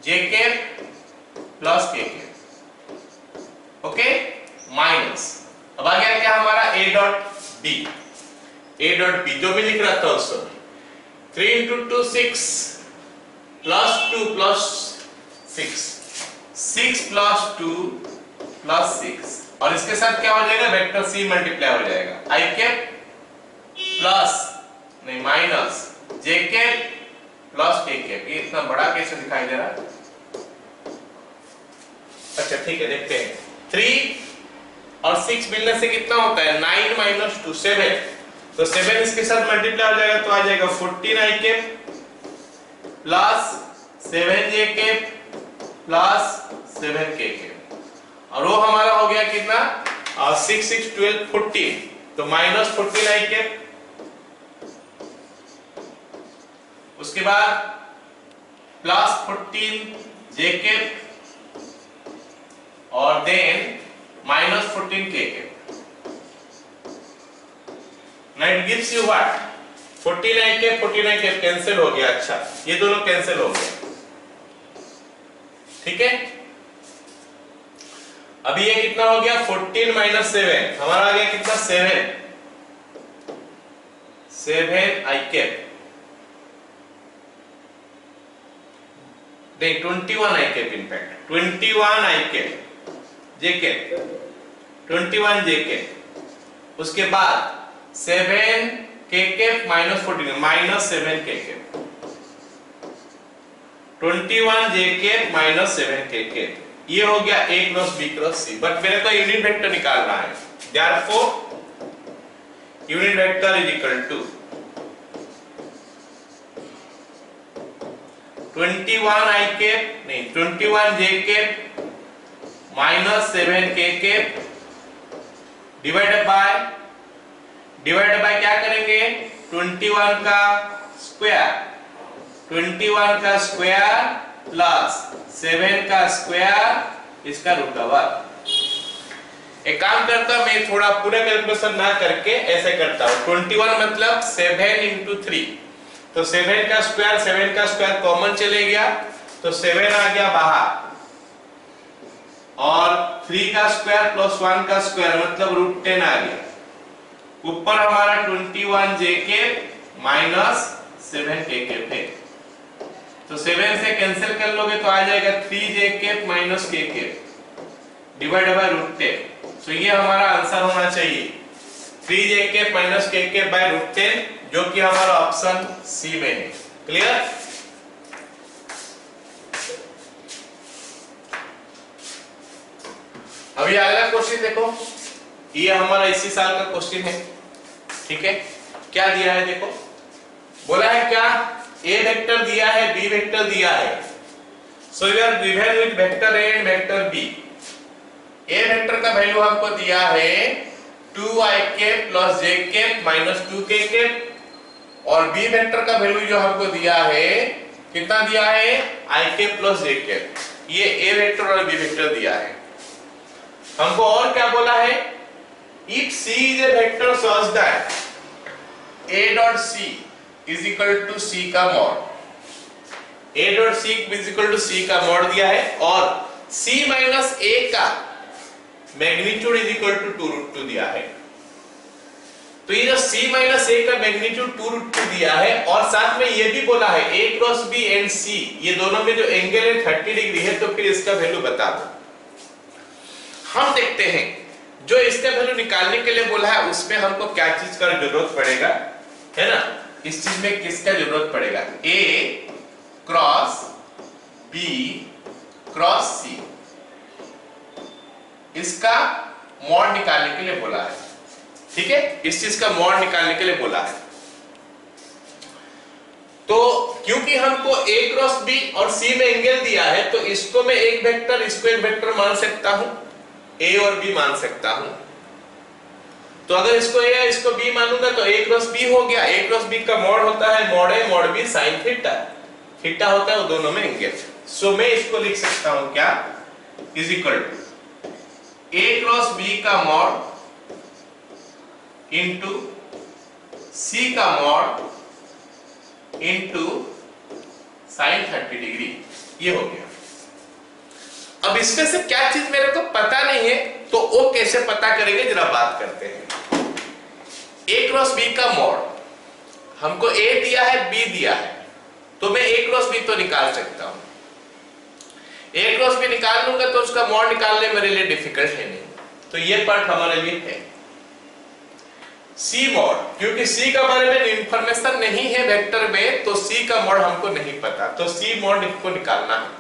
j cap plus k cap. Okay, minus अब आ गया क्या हमारा A dot B। A dot B जो भी लिख रहा था उस समय 3 into 2 6 plus 2 plus 6 6 plus 2 plus 6 और इसके साथ क्या हो जाएगा वेक्टर सी मल्टीप्लाई हो जाएगा आई कैप प्लस नहीं माइनस जे कैप प्लस के कैप। ये इतना बड़ा कैसे दिखाई दे रहा है? अच्छा ठीक है देखते हैं 3 और 6 मिलने से कितना होता है 9 माइनस 2 7 तो 7 इसके साथ मल्टीप्लाई हो जाएगा तो आ जाएगा 14 आई कैप प्लस 7 जे कैप प्लस 7 के कैप और वो हमारा हो गया कितना 6 6 12 14 तो माइनस 14 आई कैप। उसके बाद प्लस 14 जे कैप और देन माइनस 14 के cap. Now it gives you what 14 के 49 के कैंसिल हो गया। अच्छा ये दोनों कैंसिल हो गए ठीक है। अभी ये कितना हो गया 14 माइनस 7 हमारा आ गया कितना 7 आई कैप नहीं 21 आई कैप इनफैक्ट 21 आई कैप जे कैप 21 जे कैप। उसके बाद 7 के कैप माइनस 14 माइनस 7 के कैप 21 जे कैप माइनस 7 के कैप। ये हो गया a cross b cross c but मेरे को यूनिट वेक्टर निकालना है therefore unit vector is equal to 21 i cap नहीं 21 j cap minus 7 k cap divided by क्या करेंगे 21 का स्क्वायर प्लस 7 का स्क्वायर इसका रूट ओवर। एक काम करता हूं मैं थोड़ा पूरा कैलकुलेशन ना करके ऐसे करता हूं 21 मतलब 7 into 3 तो 7 का स्क्वायर कॉमन चले गया तो 7 आ गया बाहर और 3 का स्क्वायर प्लस 1 का स्क्वायर मतलब रूट 10 आ गया। ऊपर हमारा 21 जे के माइनस 7 के कैप है तो 7 से कैंसिल कर लोगे तो आ जाएगा 3 जे कैप माइनस के कैप डिवाइड बाय रूट 10। सो ये हमारा आंसर होना चाहिए 3 जे कैप माइनस के कैप बाय रूट 10 जो कि हमारा ऑप्शन सी में है। क्लियर? अभी अगला क्वेश्चन देखो ये हमारा इसी साल का क्वेश्चन है ठीक है। क्या दिया है देखो बोला है क्या a वेक्टर दिया है b वेक्टर दिया है। So we are given with vector a and vector b। a vector का वैल्यू हमको दिया है 2i cap plus j cap minus 2k cap और b वेक्टर का वैल्यू जो हमको दिया है कितना दिया है i cap plus j cap. ये a वेक्टर और b वेक्टर दिया है हमको। और क्या बोला है if c is a vector such that a dot c is equal to c का mod a dot c is equal to c का मॉड दिया है और c माइनस a का magnitude is equal to 2 root 2 दिया है। तो ये जो c माइनस a का मैग्नीट्यूड 2 रूट 2 दिया है और साथ में ये भी बोला है a cross b and c ये दोनों में जो एंगल है 30 डिग्री है तो फिर इसका वैल्यू बता दो। हम देखते हैं जो इसका वैल्यू निकालने के लिए बोला है उसमें हमको क्या चीज का जरूरत पड़ेगा है ना। इस चीज में किसका जरूरत पड़ेगा a cross b cross c इसका मॉड निकालने के लिए बोला है ठीक है। इस चीज का मॉड निकालने के लिए बोला है तो क्योंकि हमको a क्रॉस b और c में एंगल दिया है तो इसको मैं एक वेक्टर इसको एक वेक्टर मान सकता हूं a और b मान सकता हूं। तो अगर इसको a या इसको b मानूंगा तो a क्रॉस b हो गया। a क्रॉस b का मॉड होता है mod a mod b sin theta theta होता है वो दोनों में एंगल। सो मैं इसको लिख सकता हूं क्या is equal to a cross b का मॉड इनटू c का मॉड इनटू sin 30 डिग्री। ये हो गया। अब इसमें से क्या चीज मेरे को पता नहीं है तो वो कैसे पता करेंगे जरा बात करते हैं। A क्रॉस B का मॉड, हमको A दिया है B दिया है, तो मैं A क्रॉस B तो निकाल सकता हूं। A क्रॉस B निकाल लूंगा तो उसका मॉड निकालने मेरे लिए डिफिकल्ट है नहीं, तो ये पार्ट हमारे लिए है। C मॉड, क्योंकि C का बारे में इंफॉर्मेशन नहीं है वेक्टर में, तो C का मॉड हमको नहीं पता, तो C मॉड को निकालना है।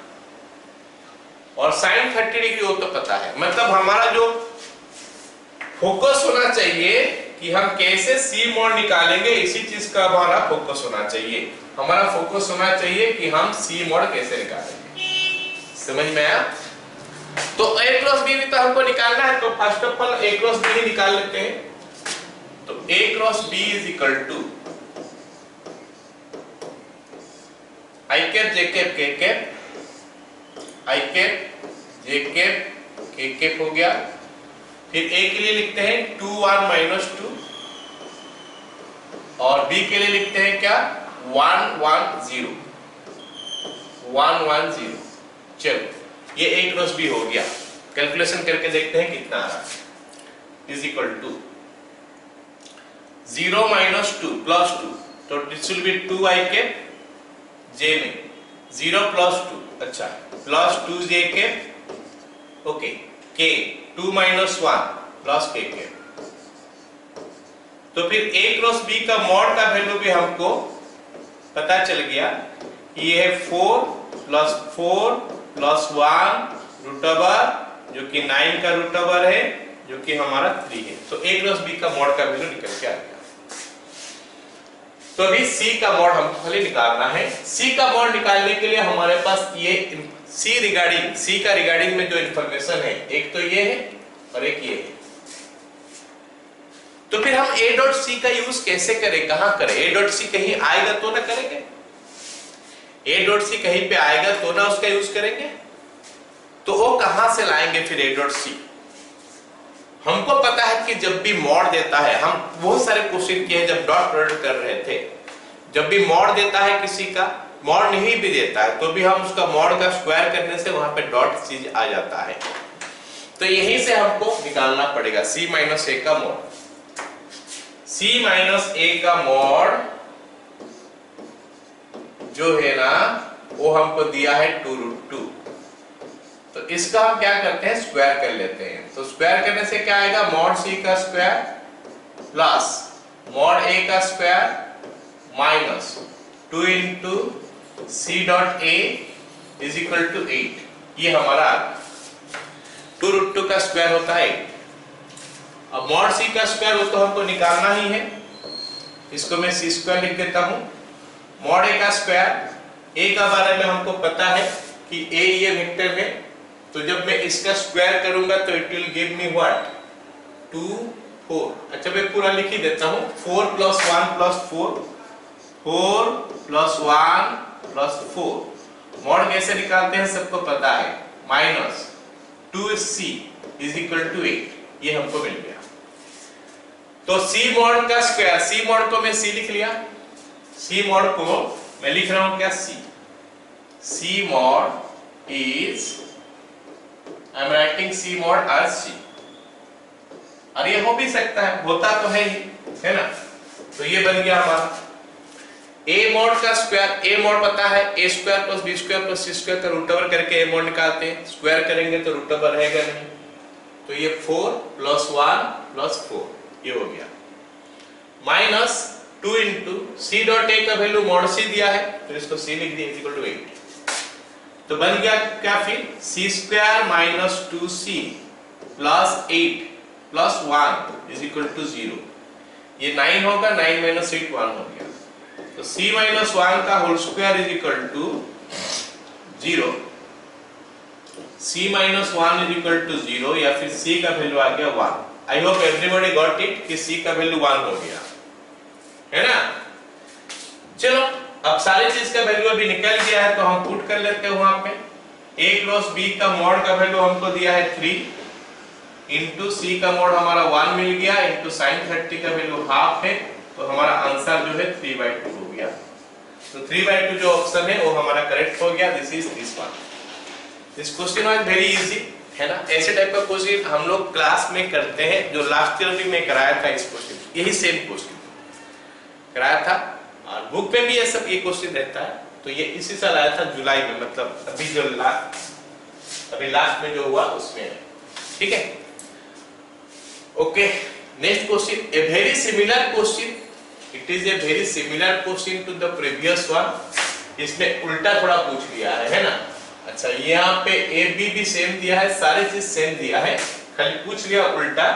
और sin 30 डिग्री वो तो पता है, मतलब हमारा जो फोकस होना चाहिए कि हम कैसे C मॉड निकालेंगे, इसी चीज का हमारा फोकस होना चाहिए। हमारा फोकस होना चाहिए कि हम C मॉड कैसे निकालेंगे, समझ में आया? तो A क्रॉस B भी तो हमको निकालना है, तो first of all A cross B ही निकाल लेते हैं। तो A cross B is equal to I cap J cap K cap, I cap J cap K cap हो गया। फिर A के लिए लिखते हैं 2 1 माइनस 2, और B के लिए लिखते हैं क्या 1 1 0 1 1 0। चलो ये A क्रॉस B हो गया, कैलकुलेशन करके देखते हैं कितना आ रहा है। Is equal to 0 minus 2 plus 2, तो this will be 2 I cap J में 0 प्लस 2, अच्छा plus 2 J cap, okay K 2 minus 1 plus K cap. तो फिर A क्रॉस B का मॉड का वैल्यू भी हमको पता चल गया कि ये है 4 प्लस 1 रूट ओवर, जो कि 9 का रूट ओवर है, जो कि हमारा 3 है। तो A क्रॉस B का मॉड का वैल्यू निकल के आ गया। तो अभी C का मॉड हमको खाली निकालना है। C का मॉड निकालने के लिए हमारे पास ये C का रिगार्डिंग में जो इंफॉर्मेशन है, एक तो ये है और एक ये है। तो फिर हम A डॉट C का यूज कैसे करें, कहां करें? A डॉट C कहीं आएगा तो ना करेंगे, A डॉट C कहीं पे आएगा तो ना उसका यूज करेंगे। तो वो कहां से लाएंगे फिर A डॉट C? हमको पता है कि जब भी मॉड देता है, हम बहुत सारे क्वेश्चन किए जब डॉट प्रोडक्ट कर रहे थे, जब भी मॉड देता है किसी का, मॉड नहीं भी देता है तो भी हम उसका मॉड का स्क्वायर करने से वहां पे डॉट चीज आ जाता है। तो यहीं से हमको निकालना पड़ेगा C माइनस A का मॉड। C माइनस A का मॉड जो है ना, वो हमको दिया है 2 रूट 2। तो इसका हम क्या करते हैं, स्क्वायर कर लेते हैं। तो स्क्वायर करने से क्या आएगा, मॉड C का स्क्वायर प्लस मॉड A का square minus 2 into C dot A is equal to 8। ये हमारा 2 रूट 2 का स्क्वायर होता है 8। अब मॉड C का स्क्वायर वो तो हमको निकालना ही है, इसको मैं C स्क्वायर लिख देता हूं। मॉड A का स्क्वायर, A का बारे में हमको पता है कि A ये वेक्टर है, तो जब मैं इसका स्क्वायर करूंगा तो it will give me what 2 4। अच्छा मैं पूरा लिख ही देता हूं, 4 plus 1 plus 4, 4 plus 1 plus 4। Mod कैसे निकालते हैं सबको पता है, minus 2C is equal to 8। ये हमको मिल गया। तो C मॉड का स्क्वायर, C मॉड को मैं C लिख लिया, C मॉड को मैं लिख रहा हूं क्या C mod is, I am writing C mod as C। और ये हो भी सकता है, होता तो है ही, है ना। तो ये बन गया हमारा A मॉड का स्क्वायर। A मॉड पता है, A square plus B square plus C square का रूट ओवर करके A मॉड निकालते हैं। स्क्वायर करेंगे तो रूट ओवर रहेगा नहीं, तो ये 4 प्लस 1 प्लस 4 ये हो गया, minus 2 into C dot A का वैल्यू मॉड C दिया है, तो इसको C लिख दिया इक्वल टू 8। तो बन गया क्या फिर, C square minus 2C plus 8 plus 1 is equal to 0। ये 9 होगा, 9 माइनस 8 1 हो गया। तो C माइनस 1 का whole square is equal to 0। C minus 1 is equal to 0, या फिर C का वैल्यू आ गया 1। I hope everybody got it कि C का वैल्यू 1 हो गया, है ना। चलो अब सारी चीज का वैल्यू अभी निकल गया है, तो हम पुट कर लेते हैं वहां पे। A क्रॉस B का मॉड का वैल्यू हमको दिया है 3 इंटू C का मॉड हमारा 1 मिल गया, इंटू sin 30 का वैल्यू हाफ है, तो हमारा आंसर जो है 3/2 हो गया। तो 3/2 जो ऑप्शन है वो हमारा करेक्ट हो गया। This is this one. This question was very easy, है ना। ऐसे टाइप का क्वेश्चन हम लोग क्लास में करते हैं, जो लास्ट ईयर भी मैं कराया था इस क्वेश्चन। यही सेम क्वेश्चन कराया था और बुक में भी ये सब ये क्वेश्चन रहता है। तो ये इसी साल आया था जुलाई में, मतलब अभी जो लास्ट में जो हुआ उसमें, ठीक है। Okay, next question, a very similar question, it is a very similar question to the previous one. इसमें उल्टा थोड़ा पूछ लिया है ना। अच्छा, यहाँ पे ए बी भी सेम दिया है, सारी चीज सेम दिया है, खाली पूछ लिया उल्टा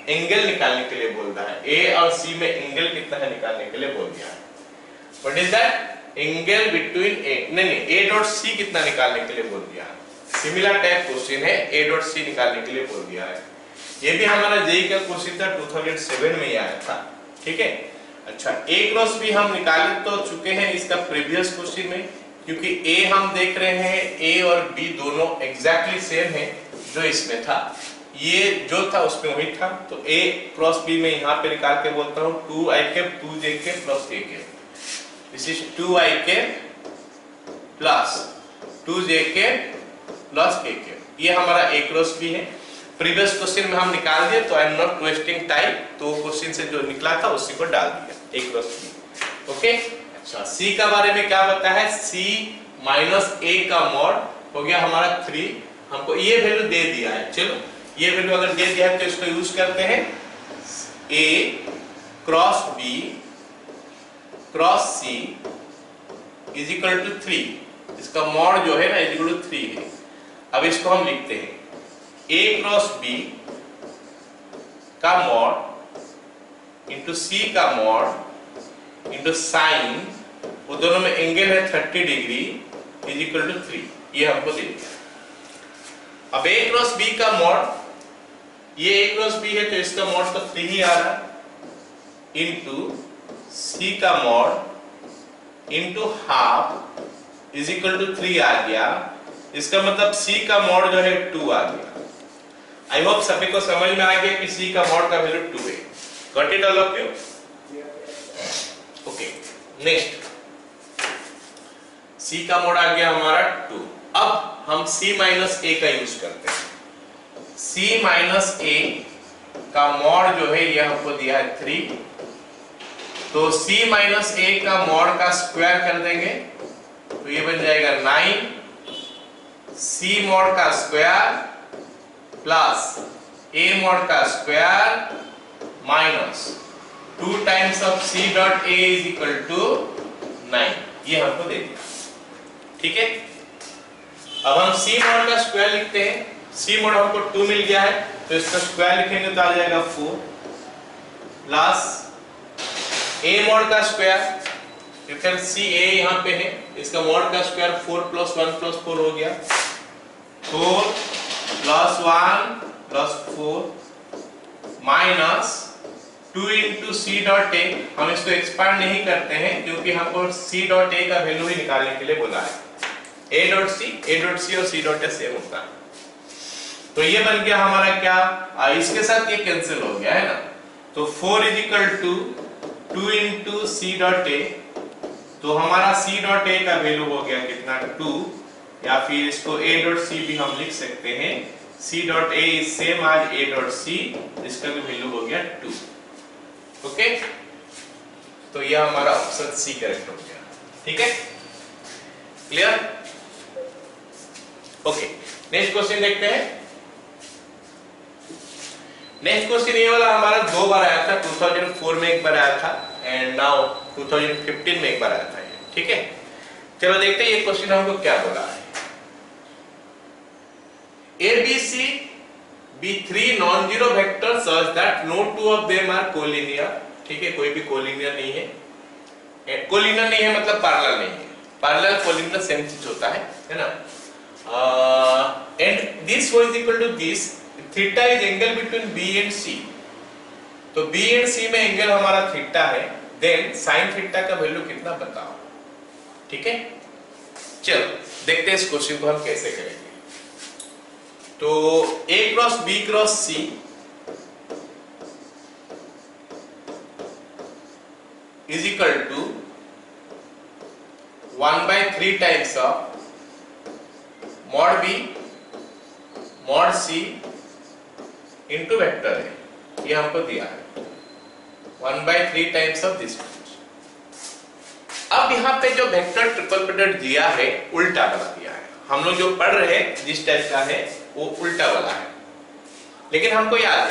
एंगल निकालने के लिए बोल रहा है। ए और सी में एंगल कितना है निकालने के लिए बोल दिया है। What is that? Angle between A, नहीं ए डॉट सी कितना निकालने के लिए बोल दिया है। सिमिलर टाइप क्वेश्चन है, ए डॉट सी निकालने के लिए बोल दिया है। ये भी हमारा जेई का क्वेश्चन था, 2007 में ही आया था, ठीक है। अच्छा, ए क्रॉस बी हम निकाल तो चुके हैं इसका प्रीवियस क्वेश्चन में, क्योंकि ए हम देख रहे हैं ए और बी दोनों एग्जैक्टली सेम है जो इसमें था, ये जो था उसमें वही था। तो ए क्रॉस बी में यहाँ पे निकाल के बोलता हूँ 2i cap 2j cap plus a cap, this is 2i cap plus 2j cap plus a cap. ये हमारा ए क्रॉस बी है। प्रीवियस क्वेश्चन में हम निकाल दिए, तो I am not wasting time, तो क्वेश्चन से जो निकला था उसी को डाल दिया, ए क्रॉस बी। ओके, अच्छा, सी का बारे में क्या बता है, सी माइनस ए का मॉड हो गया हमारा 3, हमको ये वैल्यू दे दिया है। चलो, ये वैल्यू अगर दे दिया है तो इसको यूज करते हैं, A cross B cross C is equal to 3, इसका मॉड जो है ना इज इक्वल टू 3 है। अब इसको हम लिखते हैं ए क्रॉस बी का मॉड इंटू सी का मॉड इंटू साइन, वो दोनों में एंगल है 30 डिग्री इज इक्वल टू 3, ये हमको दे दिया। अब ए क्रॉस बी का मॉड, ये ए क्रॉस बी है तो इसका मॉड तो 3 ही आ रहा है, इंटू सी का mod into half is equal to 3 आ गया। इसका मतलब सी का मॉड जो है 2 आ गया। आई होप सभी को समझ में आ गया कि सी का मॉड का वैल्यू 2 है। Got it all of you? Okay, next, C का मॉड आ गया हमारा 2। अब हम सी माइनस ए का यूज करते हैं। सी माइनस ए का मॉड जो है ये हमको दिया है 3, तो सी माइनस ए का मॉड का स्क्वायर कर देंगे तो ये बन जाएगा 9, सी मॉड का स्क्वायर प्लस ए मॉड का square minus 2 times of C dot A is equal to 9, ये हमको दे दिया, ठीक है। अब हम सी मॉड का स्क्वायर लिखते हैं। सी मॉड हमको 2 मिल गया है, तो इसका स्क्वायर लिखेंगे तो आ जाएगा 4 प्लस ए मॉड का स्क्वायर, फिर सी ए यहाँ पे है, इसका मॉड का स्क्वायर 4 प्लस 1 प्लस 4 हो गया, 4 plus 1 plus 4 minus 2 into C dot A. हम इसको एक्सपांड नहीं करते हैं क्योंकि हमको सी डॉट ए का वैल्यू ही निकालने के लिए बोला है। ए डॉट सी और सी डॉट ए सेम होता है, तो ये बन गया हमारा क्या, इसके साथ ये कैंसिल हो गया है ना, तो 4 is equal to 2 into C dot A, तो हमारा सी डॉट ए का वैल्यू हो गया कितना 2, या फिर इसको ए डॉट सी भी हम लिख सकते हैं, C dot A is same as A dot C, इसका भी वैल्यू हो गया 2। ओके, तो ये हमारा ऑप्शन सी करेक्ट हो गया, ठीक है, क्लियर? ओके, नेक्स्ट क्वेश्चन देखते हैं। नेक्स्ट क्वेश्चन ये वाला हमारा 2 बार आया था, 2004 में एक बार आया था एंड नाउ 2015 में एक बार आया था, ठीक है। चलो देखते हैं ये क्वेश्चन हमको क्या बोला है। ABC be 3 non-zero vectors such that no 2 of them are collinear, ठीक है, कोई भी कोलिनियर नहीं है। कोलिनियर नहीं है मतलब पैरेलल नहीं है, पैरेलल कोलिनियर सेम चीज होता है ना। And this is equal to this, theta is angle between B and C, तो B एंड C में एंगल हमारा थीटा है, देन sin थीटा का वैल्यू कितना बताओ, ठीक है। चलो देखते हैं इस क्वेश्चन को हम कैसे करेंगे। तो A cross B cross C is equal to 1/3 times of mod B mod C into vector है, ये हमको दिया है। 1/3 टाइम्स ऑफ दिस। अब यहाँ पे जो वेक्टर ट्रिपल प्रोडक्ट दिया है उल्टा वाला दिया है। हम लोग जो पढ़ रहे हैं जिस टाइप का है वो उल्टा वाला है, लेकिन हमको याद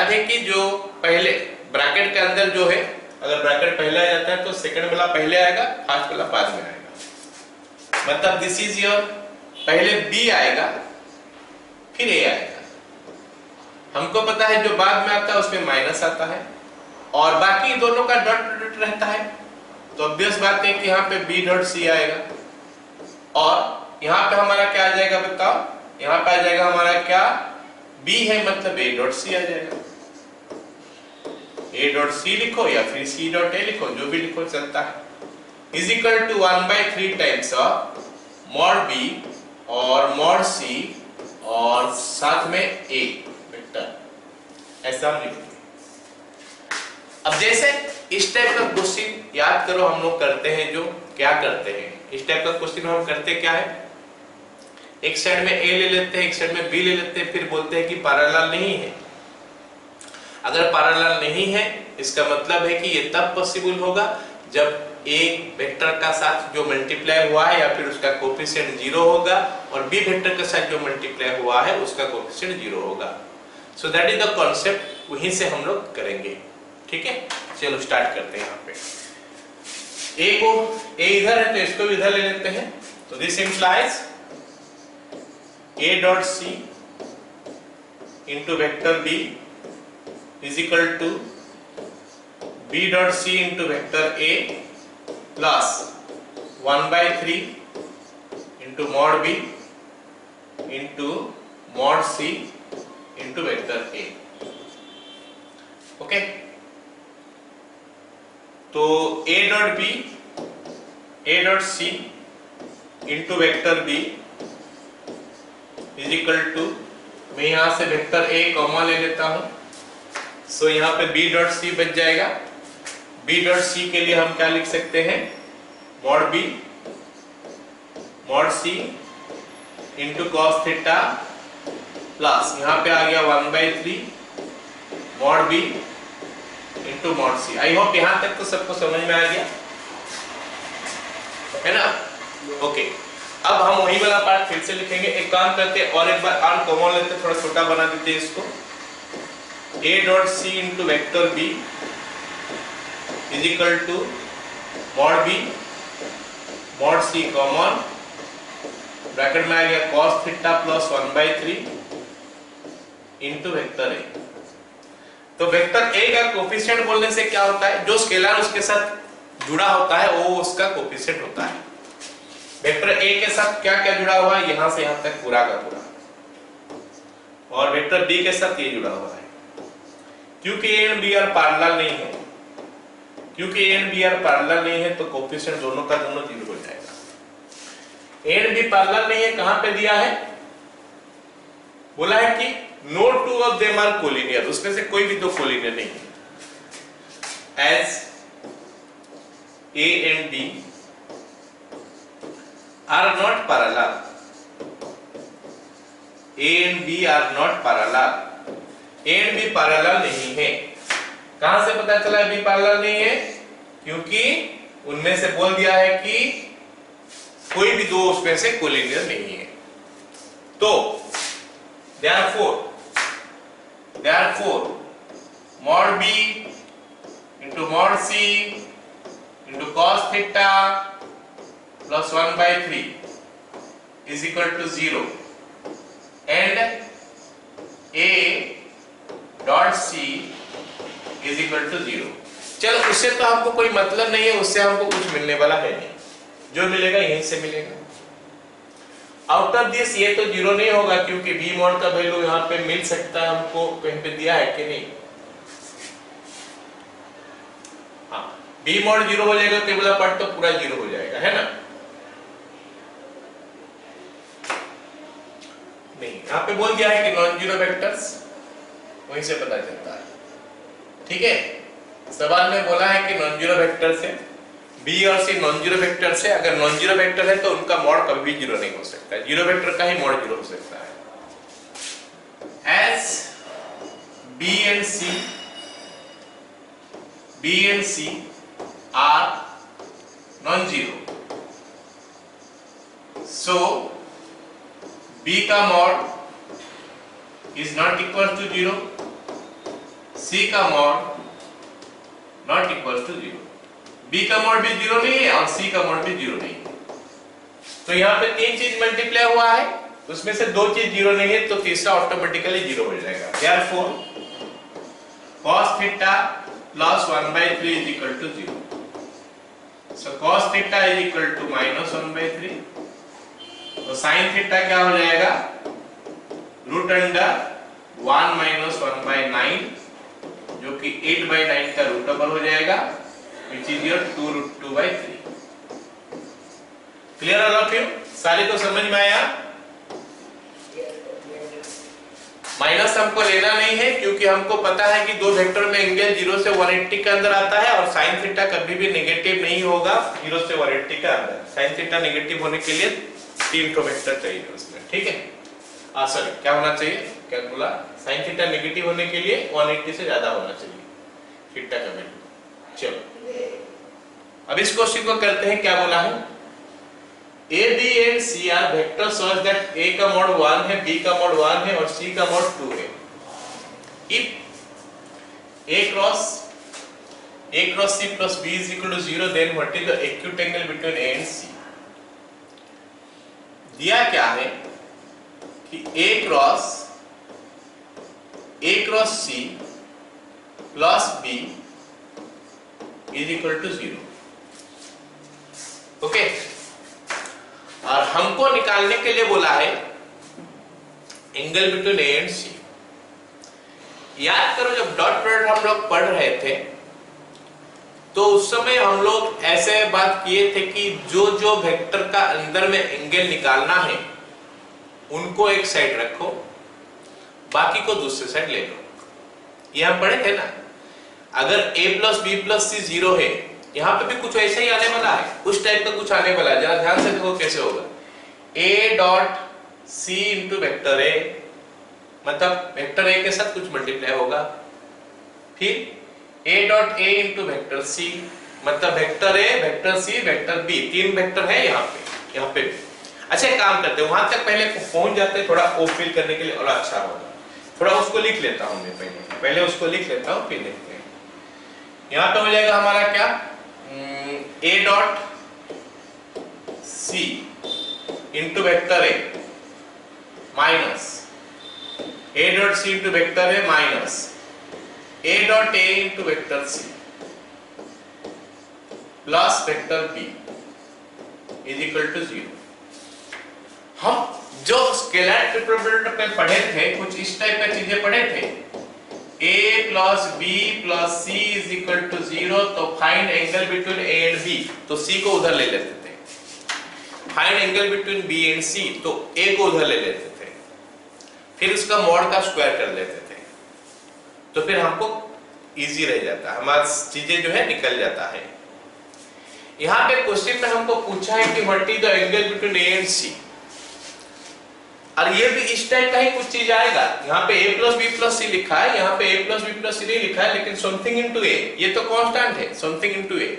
है कि जो पहले ब्रैकेट के अंदर जो है, अगर ब्रैकेट पहले आ जाता है तो सेकंड वाला पहले आएगा, फर्स्ट वाला बाद में आएगा। मतलब दिस इज योर, पहले बी आएगा फिर ए आएगा। हमको पता है जो बाद में आता है उसमें माइनस आता है और बाकी दोनों का डॉट प्रोडक्ट रहता है, तो ऑब्वियस बात है कि यहाँ पे बी डॉट सी आएगा और यहाँ पे हमारा क्या आ जाएगा बताओ, यहाँ पे आ जाएगा हमारा क्या, बी है मतलब ए डॉट सी आ जाएगा। ए डॉट सी लिखो या फिर सी डॉट ए लिखो, जो भी लिखो चलता है, is equal to 1/3 times of mod B और मॉड सी और साथ में ए वेक्टर, ऐसा हम लिखेंगे। अब जैसे इस टाइप का क्वेश्चन याद करो हम लोग करते हैं, जो क्या करते हैं इस टाइप का क्वेश्चन हम करते क्या है, एक साइड में ए ले लेते हैं, एक साइड में बी ले लेते हैं, फिर बोलते हैं कि पैरेलल नहीं है। अगर पैरेलल नहीं है इसका मतलब है कि ये तब पॉसिबल होगा जब एक वेक्टर का साथ जो मल्टीप्लाई हुआ है या फिर उसका कोएफिशिएंट 0 होगा और बी वेक्टर के साथ जो मल्टीप्लाई हुआ है उसका कोएफिशिएंट 0 होगा। So that is the concept, वहीं से हम लोग करेंगे। ठीक है, चलो स्टार्ट करते हैं। यहाँ पे ए को, ए इधर है तो इसको भी इधर ले लेते हैं, तो this implies A dot C into vector B is equal to B dot C into vector A plus 1/3 into mod B into mod C into vector A। Okay, तो A dot B, A dot C into vector B is equal to, मैं यहां से vector A comma ले लेता हूं, सो यहां पे B dot सी बच जाएगा। बी डॉट सी के लिए हम क्या लिख सकते हैं, mod B mod C into cos theta plus यहां पे आ गया 1/3 mod B into mod C. I hope यहां तक तो सबको समझ में आ गया है ना। ओके, अब हम वही वाला पार्ट फिर से लिखेंगे। एक काम करते हैं और एक बार आर कॉमन लेते हैं, थोड़ा छोटा बना देते हैं इसको। a dot C into vector b is equal to mod b mod c common, bracket में आ गया cos theta plus 1/3 into vector a। तो वेक्टर a का कोफिशिएंट बोलने से क्या होता है, जो स्केलर उसके साथ जुड़ा होता है वो उसका कोफिशिएंट होता है। वेक्टर a के साथ क्या क्या जुड़ा हुआ है, यहां से यहां तक पूरा का पूरा, और वेक्टर b के साथ ये जुड़ा हुआ है। क्योंकि a and b are parallel नहीं है, क्योंकि a and b are parallel नहीं है तो कोफिशिएंट दोनों का दोनों 0 हो जाएगा। a एंड b पैरेलल नहीं है, कहां पे दिया है, बोला है कि no two of them are collinear, उसमें से कोई भी दो कोलिनियर नहीं है। As a and b are not parallel, A and B are not parallel, A and B parallel नहीं है। कहां से पता चला B parallel नहीं है, क्योंकि उनमें से बोल दिया है कि कोई भी दो उसमें से कोलिनियर नहीं है। तो therefore mod B into mod C into cos theta plus 1/3 is equal to 0 and A dot C is equal to 0। चलो उससे तो हमको कोई मतलब नहीं है, उससे हमको कुछ मिलने वाला है नहीं, जो मिलेगा यहीं से मिलेगा। आउट ऑफ दिस ये तो 0 नहीं होगा, क्योंकि B मॉड का वैल्यू यहाँ पे मिल सकता है, हमको कहीं पे दिया है कि नहीं। हाँ, B मॉड 0 हो जाएगा तो वाला पार्ट तो पूरा 0 हो जाएगा, है ना। नहीं, यहाँ पे बोल दिया है कि नॉन जीरो वेक्टर्स, वहीं से पता चलता है। ठीक है, सवाल में बोला है कि नॉन जीरो वेक्टर से बी और सी नॉन जीरो वेक्टर से, अगर नॉन जीरो वेक्टर है तो उनका मॉड कभी भी 0 नहीं हो सकता है, जीरो वेक्टर का ही मॉड 0 हो सकता है। As B and C B and C are non-zero. So B का mod is not equal to 0, C का mod not equal to 0. B का mod भी 0 नहीं है और C का mod भी 0 नहीं है। तो यहाँ पे 3 चीज मल्टीप्लाई हुआ है, उसमें से 2 चीज 0 नहीं है, तो तीसरा ऑटोमेटिकली 0 हो जाएगा। Therefore cos theta plus 1/3 is equal to 0. So cos theta is equal to minus 1/3. तो sin theta क्या हो जाएगा? रूट अंडर 1 minus 1/9, जो कि 8/9 का रूट ओवर हो जाएगा, which is your 2√2/3. Clear all of you? सारे को समझ में आया? माइनस हमको लेना नहीं है क्योंकि हमको पता है कि दो वेक्टर में एंगल 0 से 180 के अंदर आता है और sin थीटा कभी भी नेगेटिव नहीं होगा 0 से 180 के अंदर। sin थीटा नेगेटिव होने के लिए 3 ठो वेक्टर चाहिए उसमें, ठीक है? सॉरी, क्या होना चाहिए? क्या बोला? sin थीटा नेगेटिव होने के लिए 180 से ज्यादा होना चाहिए थीटा का वैल्यू। चलो अब इस क्वेश्चन को करते हैं। क्या बोला है? A, B and C are vectors such that A का mod 1 है, B का mod 1 है और C का mod 2 है। If A cross C plus B is equal to 0, then what is the acute angle between A and C? दिया क्या है कि A cross C plus B is equal to 0. Okay? और हमको निकालने के लिए बोला है एंगल बिटवीन ए एंड सी। याद करो जब डॉट प्रोडक्ट हम लोग पढ़ रहे थे तो उस समय हम लोग ऐसे बात किए थे कि जो जो वेक्टर का अंदर में एंगल निकालना है उनको एक साइड रखो, बाकी को दूसरे साइड ले लो। ये हम पढ़े थे ना। अगर a प्लस बी प्लस सी 0 है, यहाँ पे भी कुछ ऐसा ही आने वाला है, उस टाइप का कुछ आने वाला है। जरा ध्यान से देखो कैसे होगा। a dot c into vector a, मतलब वेक्टर a के साथ कुछ मल्टीप्लाई होगा। फिर a dot a into vector c, मतलब vector a, vector c, vector b, 3 vector है यहाँ पे। अच्छा एक काम करते हैं, वहां तक पहले पहुंच जाते हैं, थोड़ा ओ फिल करने के लिए और अच्छा होगा। थोड़ा उसको लिख लेता हूं मैं, पहले उसको लिख लेता हूं, फिर देखते हैं। यहाँ पे हो जाएगा हमारा क्या? a dot c into vector a minus a dot c into vector a minus a dot a into vector c plus vector b is equal to 0। हम जो स्केलर ट्रिपल प्रोडक्ट में पढ़े थे, कुछ इस टाइप का चीजें पढ़े थे। a plus b plus c is equal to 0, तो find angle between a and b, तो c को उधर ले लेते थे। Find angle between b and c, तो a को उधर ले लेते थे, फिर उसका मॉड का स्क्वायर कर लेते थे, तो फिर हमको इजी रह जाता है, हमारा चीजें जो है निकल जाता है। यहाँ पे क्वेश्चन में हमको पूछा है कि what is the angle between a and c, और ये भी इस टाइप का ही कुछ चीज आएगा। यहाँ पे a प्लस बी प्लस सी लिखा है, यहाँ पे a प्लस बी प्लस सी नहीं लिखा है, लेकिन समथिंग इनटू a, ये तो कांस्टेंट है, समथिंग इनटू a,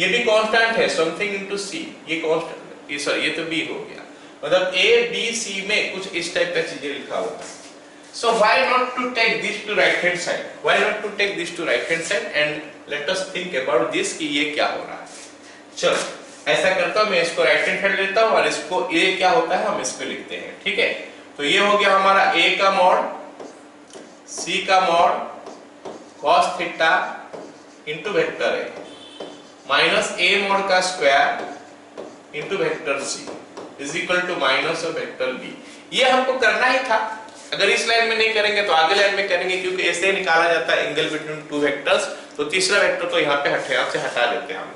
ये भी कांस्टेंट है, समथिंग इनटू c, ये कांस्टेंट, ये सॉरी ये तो b हो गया, मतलब a b c में कुछ इस टाइप का चीजें लिखा हुआ है। So why not to take this to right hand side? Why not to take this to right hand side and let us think about this कि ये क्या हो रहा है। चलो ऐसा करता हूं, मैं इसको राइट हैंड साइड लेता हूं और इसको a क्या होता है हम इसको लिखते हैं, ठीक है? तो ये हो गया हमारा a का मॉड c का mod cos theta into vector a minus a mod का square into vector c is equal to minus of vector b। ये हमको करना ही था। अगर इस लाइन में नहीं करेंगे तो आगे लाइन में करेंगे, क्योंकि ऐसे ही निकाला जाता है एंगल बिटवीन टू वेक्टर्स। तो तीसरा वेक्टर तो यहाँ पे हटा देते हैं हम।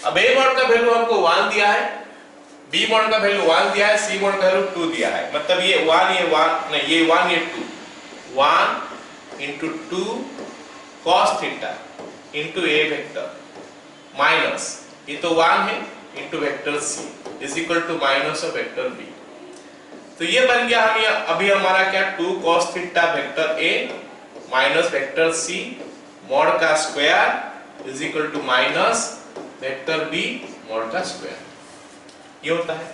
अब a मॉड का वैल्यू हमको 1 दिया है, b मॉड का वैल्यू 1 दिया है, c मॉड का वैल्यू 2 दिया है, मतलब ये 1 ये 1 नहीं, ये 1 ये 2, 1 into 2 cos theta into a vector minus ये तो 1 है into vector c is equal to minus of vector b। तो ये बन गया हम अभी हमारा क्या 2 cos theta vector a minus vector c mod का square is equal to minus vector B mod का स्क्वायर। ये होता है।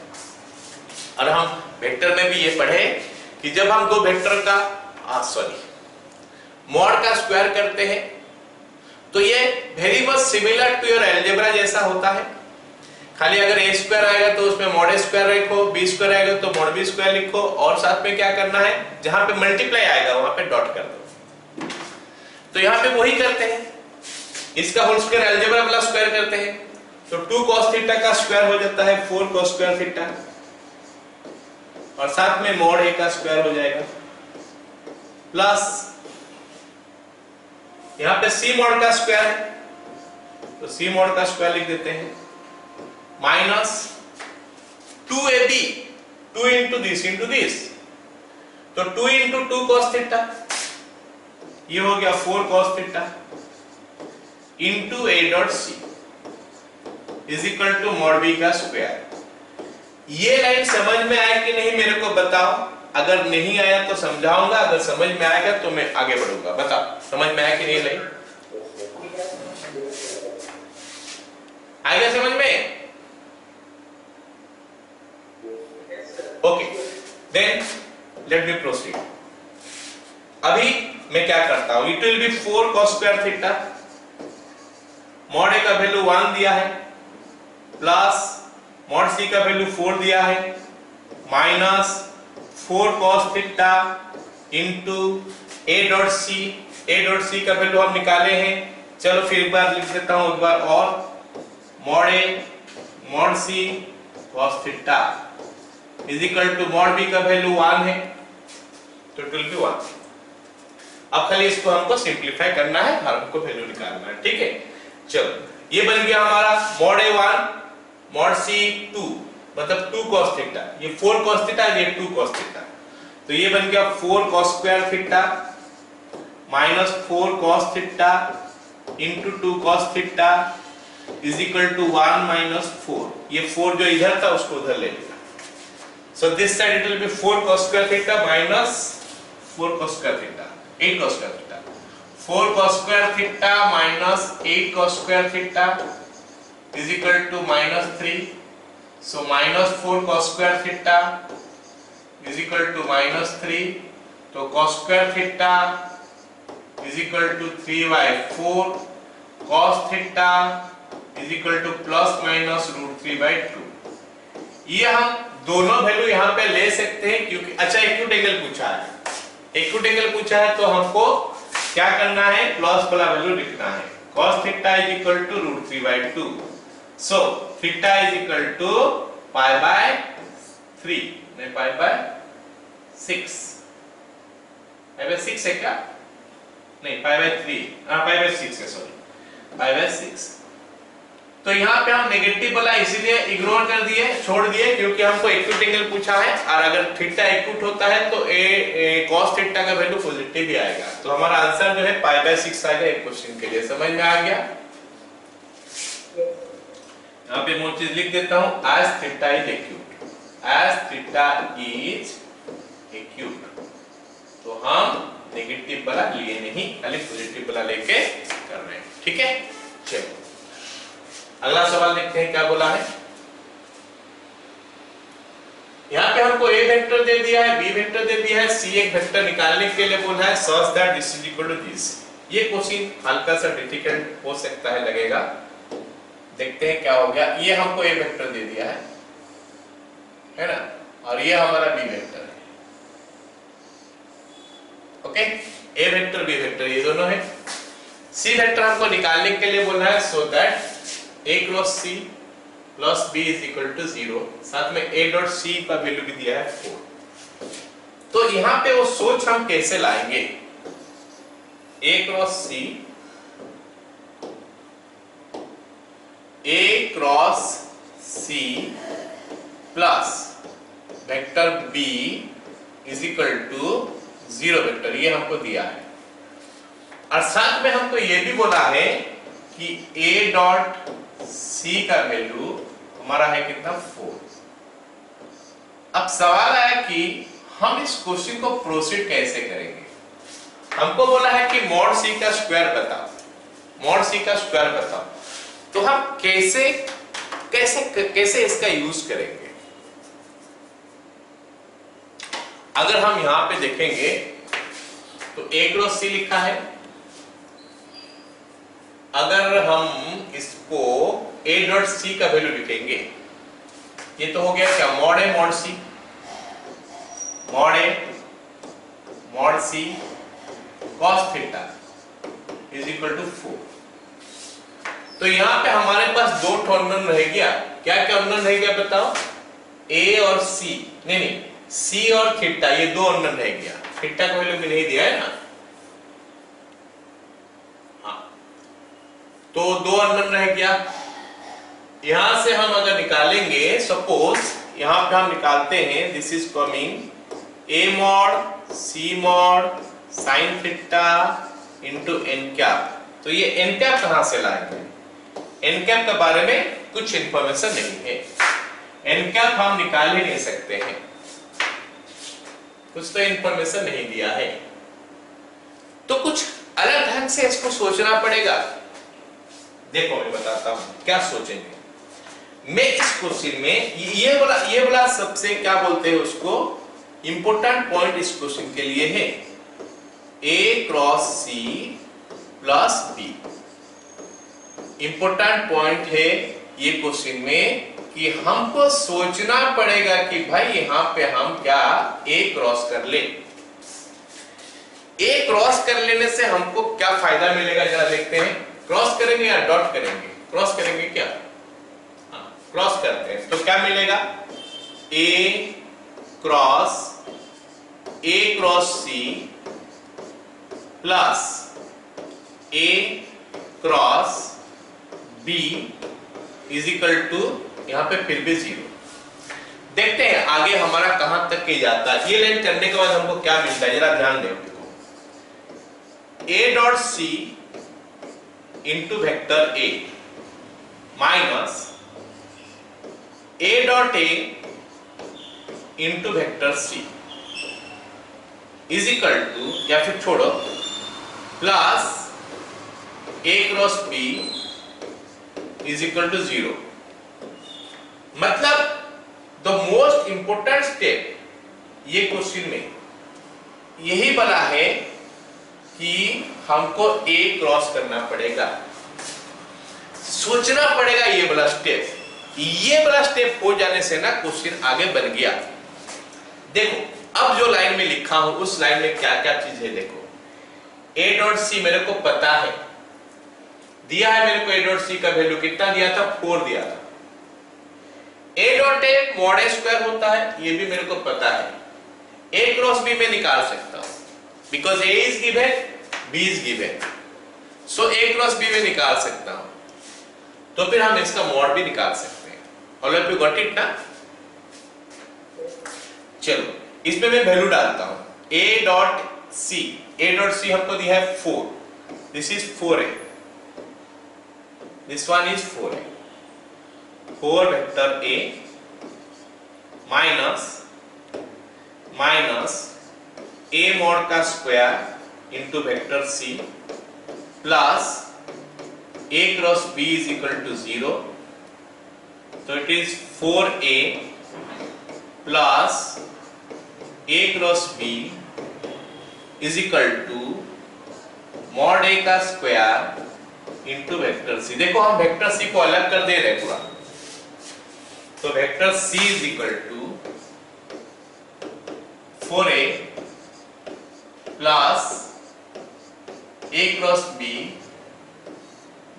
और हम वेक्टर में भी ये पढ़े कि जब हम दो वेक्टर का मॉड का स्क्वायर करते हैं तो ये very much similar to your algebra जैसा होता है। खाली अगर ए स्क्वायर आएगा तो उसमें मॉड ए स्क्वायर लिखो, बी स्क्वायर आएगा तो मॉड बी स्क्वायर लिखो, और साथ में क्या करना है, जहां पे मल्टीप्लाई आएगा वहां पे डॉट कर दो। तो यहां पे वही करते हैं, इसका होल स्क्वायर अलजेब्रा वाला स्क्वायर करते हैं तो 2 cos थीटा का स्क्वायर हो जाता है 4 cos स्क्वायर थीटा, और साथ में मॉड ए का स्क्वायर हो जाएगा प्लस यहां पे c मॉड का स्क्वायर है तो c मॉड का स्क्वायर लिख देते हैं माइनस 2ab 2 into this तो 2 into 2 cos थीटा, ये हो गया 4 cos theta into a dot c is equal to mod b का स्क्वायर। ये लाइन समझ में आया कि नहीं मेरे को बताओ, अगर नहीं आया तो समझाऊंगा, अगर समझ में आएगा तो मैं आगे बढ़ूंगा। बताओ समझ में आया कि नहीं लाइन? आएगा समझ में? Okay then let me proceed. अभी मैं क्या करता हूं, it will be 4 cos square theta, mod A का वैल्यू 1 दिया है, प्लस मॉड सी का वैल्यू 4 दिया है, minus 4 cos theta into a dot C का वैल्यू हम निकाले हैं। चलो फिर एक बार लिख देता हूं, एक बार और, mod A mod C cos theta is equal to mod B का वैल्यू 1 है तो इट विल बी 1। अब खाली इसको हमको सिंपलीफाई करना है, हमको वैल्यू निकालना है, ठीक है। चलो ये बन गया हमारा मॉड ए 1 मॉड सी 2 मतलब 2 cos थीटा, ये 4 cos थीटा, ये 2 cos थीटा, तो ये बन गया 4 cos square theta minus 4 cos theta into 2 cos theta is equal to 1 minus 4। ये 4 जो इधर था उसको उधर ले लिया, so this side it will be 4 cos square theta minus 4 cos square theta 8 cos square theta 4 cos square theta minus 8 cos square theta is equal to minus 3, so minus 4 cos square theta is equal to minus 3, तो cos square theta is equal to 3/4 cos theta is equal to plus minus root 3/2। ये हम दोनों value यहाँ पे ले सकते हैं क्योंकि अच्छा एक्यूट एंगल पूछा है, एक्यूट एंगल पूछा है तो हमको क्या करना है, प्लस वाला वैल्यू लिखना है। cos theta is equal to root 3/2, so theta is equal to π/3 नहीं π/6, π/6 है क्या, नहीं π/3, π/6 है, सॉरी π/6। तो यहाँ पे हम नेगेटिव वाला इसीलिए इग्नोर कर दिए, छोड़ दिए, क्योंकि हमको एक्यूट एंगल पूछा है, और अगर थीटा एक्यूट होता है तो cos थीटा का वैल्यू पॉजिटिव ही आएगा, तो हमारा आंसर जो है π/6 आएगा एक क्वेश्चन के लिए। समझ में आ गया? यहाँ पे मैं चीज लिख देता हूँ, as theta is acute, as theta is acute, तो हम नेगेटिव वाला लिए नहीं, खाली पॉजिटिव वाला लेके कर रहे हैं, ठीक है। चलो अगला सवाल देखते हैं क्या बोला है। यहाँ पे हमको ए वेक्टर दे दिया है, बी वेक्टर दे दिया है, सी एक वेक्टर निकालने के लिए बोला है, such that this is equal to this. ये क्वेश्चन हल्का सा डिफिकल्ट हो सकता है, लगेगा, देखते हैं क्या हो गया। ये हमको ए वेक्टर दे दिया है ना, और ये हमारा बी वेक्टर है, ओके। ए वेक्टर बी वेक्टर ये दोनों है। सी वेक्टर हमको निकालने के लिए बोला है, so that a cross c plus b is equal to 0, साथ में a डॉट c का वैल्यू भी दिया है 4। तो यहाँ पे वो सोच हम कैसे लाएंगे, a cross c plus vector b is equal to 0 vector, ये हमको दिया है, और साथ में हमको ये भी बोला है कि a डॉट c का वैल्यू हमारा है कितना, 4। अब सवाल आया कि हम इस क्वेश्चन को प्रोसीड कैसे करेंगे। हमको बोला है कि मॉड c का स्क्वायर बताओ, मॉड सी का स्क्वायर बताओ। तो हम कैसे कैसे कैसे इसका यूज करेंगे? अगर हम यहां पे देखेंगे तो a क्रॉस सी लिखा है। अगर हम इसको a डॉट सी का वैल्यू लिखेंगे, ये तो हो गया क्या, mod A mod c, mod A mod C cos theta is equal to 4। तो यहां पे हमारे पास दो अननोन रह गया। क्या क्या अननोन रह गया बताओ? a और c, नहीं c और थीटा, ये दो अननोन रह गया। थीटा का वैल्यू भी नहीं दिया है ना, हाँ, तो दो अननोन रह गया। यहां से हम अगर निकालेंगे, सपोज यहां पे हम निकालते हैं, this is coming a mod c mod sin theta into n cap. तो ये n कैप कहां से लाएंगे? n कैप के बारे में कुछ इंफॉर्मेशन नहीं है, n कैप हम निकाल ही नहीं सकते हैं, कुछ तो इंफॉर्मेशन नहीं दिया है। तो कुछ अलग ढंग से इसको सोचना पड़ेगा। देखो मैं बताता हूं क्या सोचेंगे। मैं इस क्वेश्चन में ये वाला सबसे क्या बोलते हैं उसको, इंपॉर्टेंट पॉइंट इस क्वेश्चन के लिए है a cross c plus b। Important point है ये क्वेश्चन में कि हमको सोचना पड़ेगा कि भाई यहां पे हम क्या a क्रॉस कर ले। a क्रॉस कर लेने से हमको क्या फायदा मिलेगा, जरा देखते हैं। क्रॉस करेंगे या डॉट करेंगे? क्रॉस करेंगे क्या, हाँ, क्रॉस करते हैं तो क्या मिलेगा, a cross c plus a cross b is equal to, यहां पे फिर भी 0। देखते हैं आगे हमारा कहां तक के जाता है। ये लाइन करने के बाद हमको क्या मिलता है, जरा ध्यान दें। a dot c into vector a minus a dot a into vector c is equal to, या फिर छोड़ो, plus a cross b is equal to 0। मतलब द मोस्ट इंपोर्टेंट स्टेप ये क्वेश्चन में यही बना है कि हमको a क्रॉस करना पड़ेगा, सोचना पड़ेगा। ये वाला स्टेप हो जाने से ना क्वेश्चन आगे बन गया। देखो अब जो लाइन में लिखा हूं उस लाइन में क्या क्या चीज है। देखो a डॉट सी मेरे को पता है, दिया है मेरे को a डॉट सी का वैल्यू कितना दिया था, 4 दिया था। a dot a mod a square होता है, ये भी मेरे को पता है। a क्रॉस b में निकाल सकता हूं, because a is given, b is given, so a cross b में निकाल सकता हूं। तो फिर हम इसका मॉड भी निकाल सकते हैं। All of you got it ना? चलो इसमें मैं वैल्यू डालता हूं। a डॉट c हमको दिया है 4, this is 4a, this one is 4a, 4 vector a minus a mod का square into vector c plus a cross b is equal to 0। तो it is 4a plus a cross b is equal to mod a का square into vector c। देखो हम vector c को अलग कर दे रहे पूरा, तो vector c is equal to 4a plus a cross b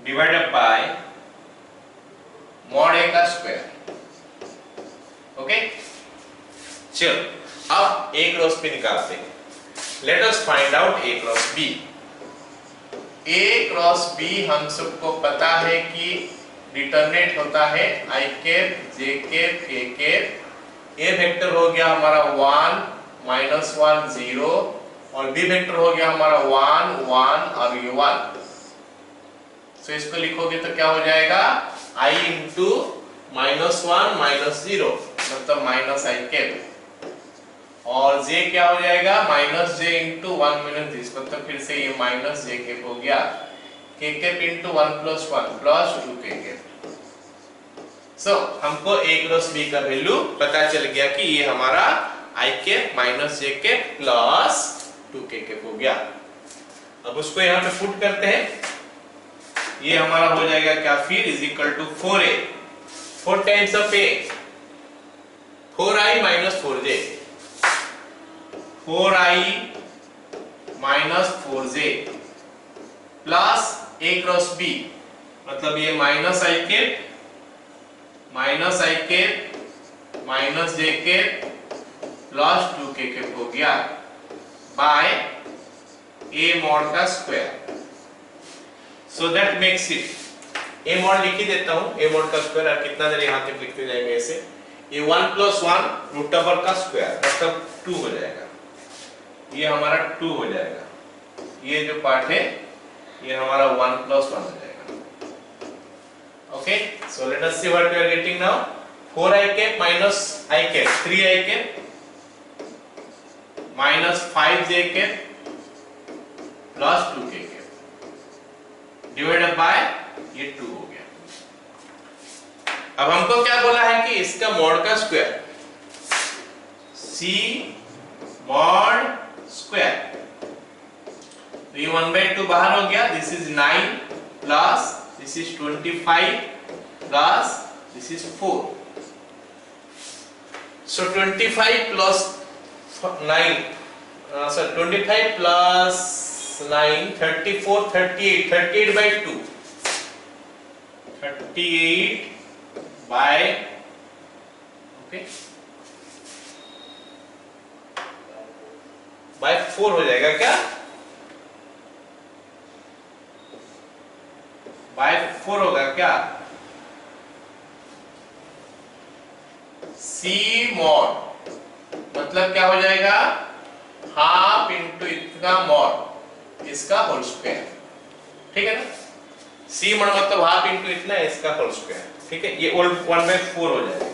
divided by mod a का स्क्वायर। ओके, चलो अब a क्रॉस b निकालते हैं। Let us find out a cross b। a cross b हम सबको पता है कि डिटरमिनेंट होता है i cap j cap k cap. a vector हो गया हमारा 1 -1 0 और b वेक्टर हो गया हमारा 1 1 और ये 1। तो इसको लिखोगे तो क्या हो जाएगा, i इंटू -1 -0 मतलब माइनस i कैप, और j क्या हो जाएगा, -j इंटू 1 - दिस, मतलब फिर से ये -j कैप हो गया। k cap into 1 plus 1 plus 2 k cap. So हमको a क्रॉस b का वैल्यू पता चल गया कि ये हमारा i cap minus j cap plus 2 k cap हो गया। अब उसको यहाँ पे पुट करते हैं, ये हमारा हो जाएगा क्या फिर is equal to 4a 4 times of a 4i minus 4j 4i minus 4j plus a cross b, मतलब ये minus i cap minus j cap plus 2 k cap हो गया बाय a मॉड का square. So that makes it a mod लिख ही देता हूं, a mod का स्क्वायर और कितना देर यहां तक लिखते जाएंगे ऐसे, ये 1 प्लस 1 रूट ओवर का स्क्वायर मतलब 2 हो जाएगा, ये हमारा 2 हो जाएगा, ये जो पार्ट है ये हमारा 1 प्लस 1 हो जाएगा। Okay, so let us see what we are getting now, 4i cap minus i cap 3i cap minus 5j cap plus 2 k cap divided by ये 2 हो गया। अब हमको क्या बोला है कि इसका मॉड का स्क्वायर c मॉड स्क्वायर, तो ये 1/2 बाहर हो गया, this is 9 plus this is 25 plus this is 4, so 25 plus 9 sir 25 plus 9 34 38 38 by 2 38 by okay by 4 हो जाएगा क्या, by 4 होगा क्या, c मॉड मतलब क्या हो जाएगा हाफ इंटू इतना मॉड इसका होल स्क्वायर, ठीक है ना, c मॉड मतलब हाफ इंटू इतना इसका होल स्क्वायर, ठीक है, ये 1/4 हो जाएगा,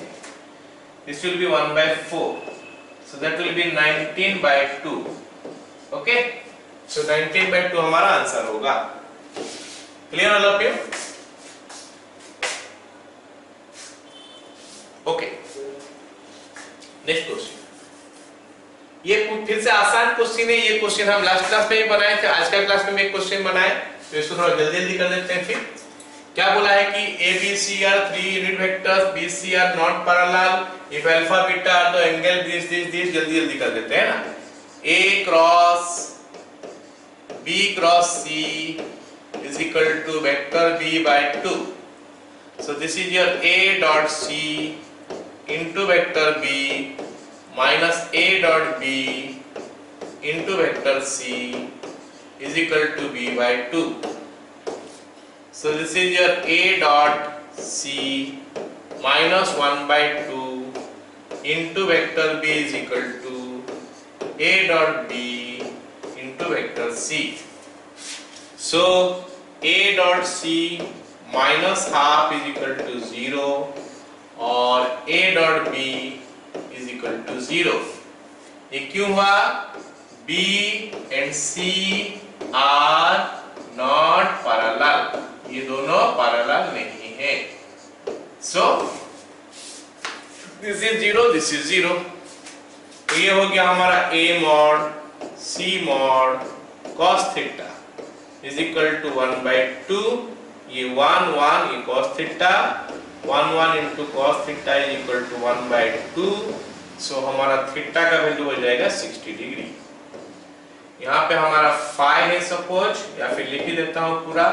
this will B 1/4, so that will be 19/2, okay, so 19/2 हमारा आंसर होगा। Clear all of you? Okay, next question, ये फिर से आसान क्वेश्चन है, ये क्वेश्चन हम लास्ट क्लास में भी बनाए थे, आज का क्लास में भी एक क्वेश्चन बनाए, तो इसको थोड़ा जल्दी जल्दी कर लेते हैं। फिर क्या बोला है कि a b c are 3 unit vectors, b c are not parallel if alpha beta are the angle this जल्दी जल्दी कर देते हैं ना, a cross b cross c is equal to vector b by 2, so this is your a dot c into vector b minus a dot b into vector c is equal to b by 2, so this is your a dot c minus 1/2 into vector b is equal to a dot b into vector c, so a dot c minus half is equal to 0 और a dot b is equal to 0, ये क्यों हुआ, b and c are not parallel, ये दोनों parallel नहीं है, so this is 0 this is 0, तो ये हो गया हमारा a mod c mod cos theta is equal to 1/2, ये 1 1 ये cos theta 1 1 into cos theta is equal to 1/2, so हमारा थीटा का वैल्यू हो जाएगा 60 डिग्री। यहाँ पे हमारा फाई है सपोज, या फिर लिख ही देता हूँ पूरा,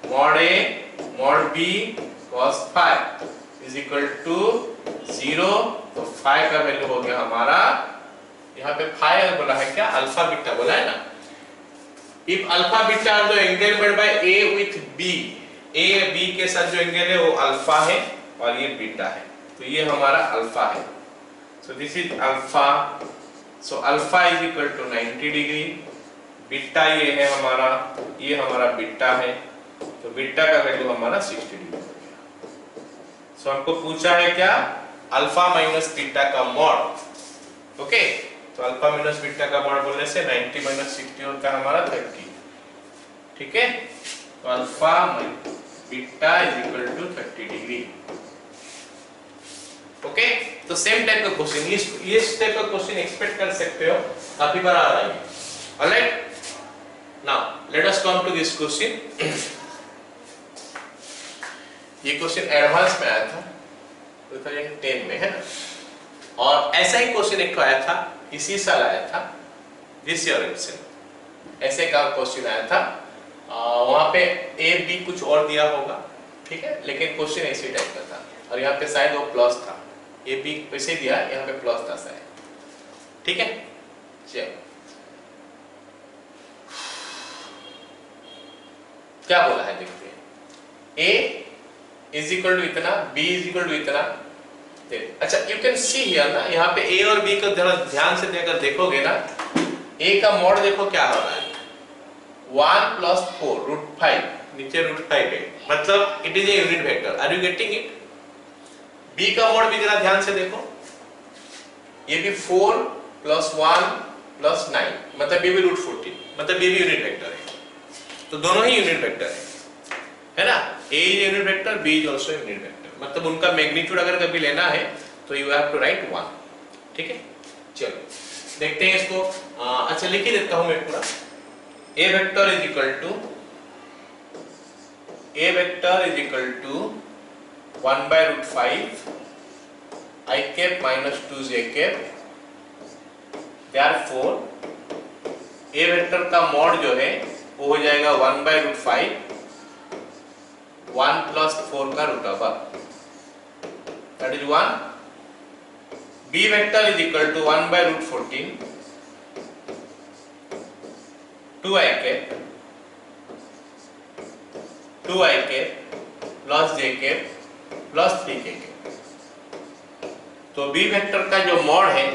mod a mod b cos phi is equal to 0, तो फाई का वैल्यू हो गया हमारा, यहाँ पे फाई बोला है क्या, अल्फा बीटा बोला है ना, if अल्फा बीटा जो angle made by a with b, a b के साथ जो एंगल है वो अल्फा है और ये बीटा है, तो ये हमारा अल्फा है, so this is alpha, so alpha is equal to 90 degree, beta ये है हमारा, ये हमारा बीटा है, तो बीटा का वैल्यू हमारा 60 डिग्री हो गया। so हमको पूछा है क्या, अल्फा माइनस बीटा का मॉड, ओके, तो अल्फा माइनस बीटा का मॉड बोलने से 90 माइनस 60 होता है हमारा 30, ठीक है, तो alpha beta is equal to 30 degree. Okay, तो सेम टाइप का क्वेश्चन, इस टाइप का क्वेश्चन एक्सपेक्ट कर सकते हो, काफी बार आ रहा है। Alright, now let us come to this question. ये क्वेश्चन एडवांस में आया था 2010 में, है ना, और ऐसा ही क्वेश्चन एक आया था, इसी साल आया था, दिस ईयर इटसेल्फ ऐसे का क्वेश्चन आया था। वहां पे ए बी कुछ और दिया होगा, ठीक है, लेकिन क्वेश्चन इसी टाइप का था, और यहाँ पे शायद वो प्लस था, ए बी वैसे दिया, यहाँ पे प्लस था शायद, ठीक है। चलो क्या बोला है देखते हैं। ए इज इक्वल टू इतना, बी इज इक्वल टू इतना। अच्छा, यू कैन सी हियर ना, यहाँ पे ए और बी को जरा ध्यान से देकर देखोगे ना, ए का मॉड देखो क्या हो रहा है, 1 + 4 √5, नीचे √5 है, मतलब it is a unit vector. Are you getting it? B का मॉड भी जरा ध्यान से देखो, ये भी 4 + 1 + 9, मतलब ये भी √14, मतलब ये भी यूनिट वेक्टर है। तो दोनों ही यूनिट वेक्टर है ना, A is unit vector, B is also unit vector, मतलब उनका मैग्नीट्यूड अगर कभी लेना है तो यू हैव टू राइट 1, ठीक है। चलो देखते हैं इसको। अच्छा, लिख ही देता हूं मैं पूरा। A vector is equal to 1/√5 I cap minus 2j cap, therefore A vector का मॉड जो है वो हो जाएगा 1/√5, 1 + 4 का root over, that is 1। B vector is equal to 1/√14 2i cap plus j cap plus 3k cap। तो B vector का जो मॉड है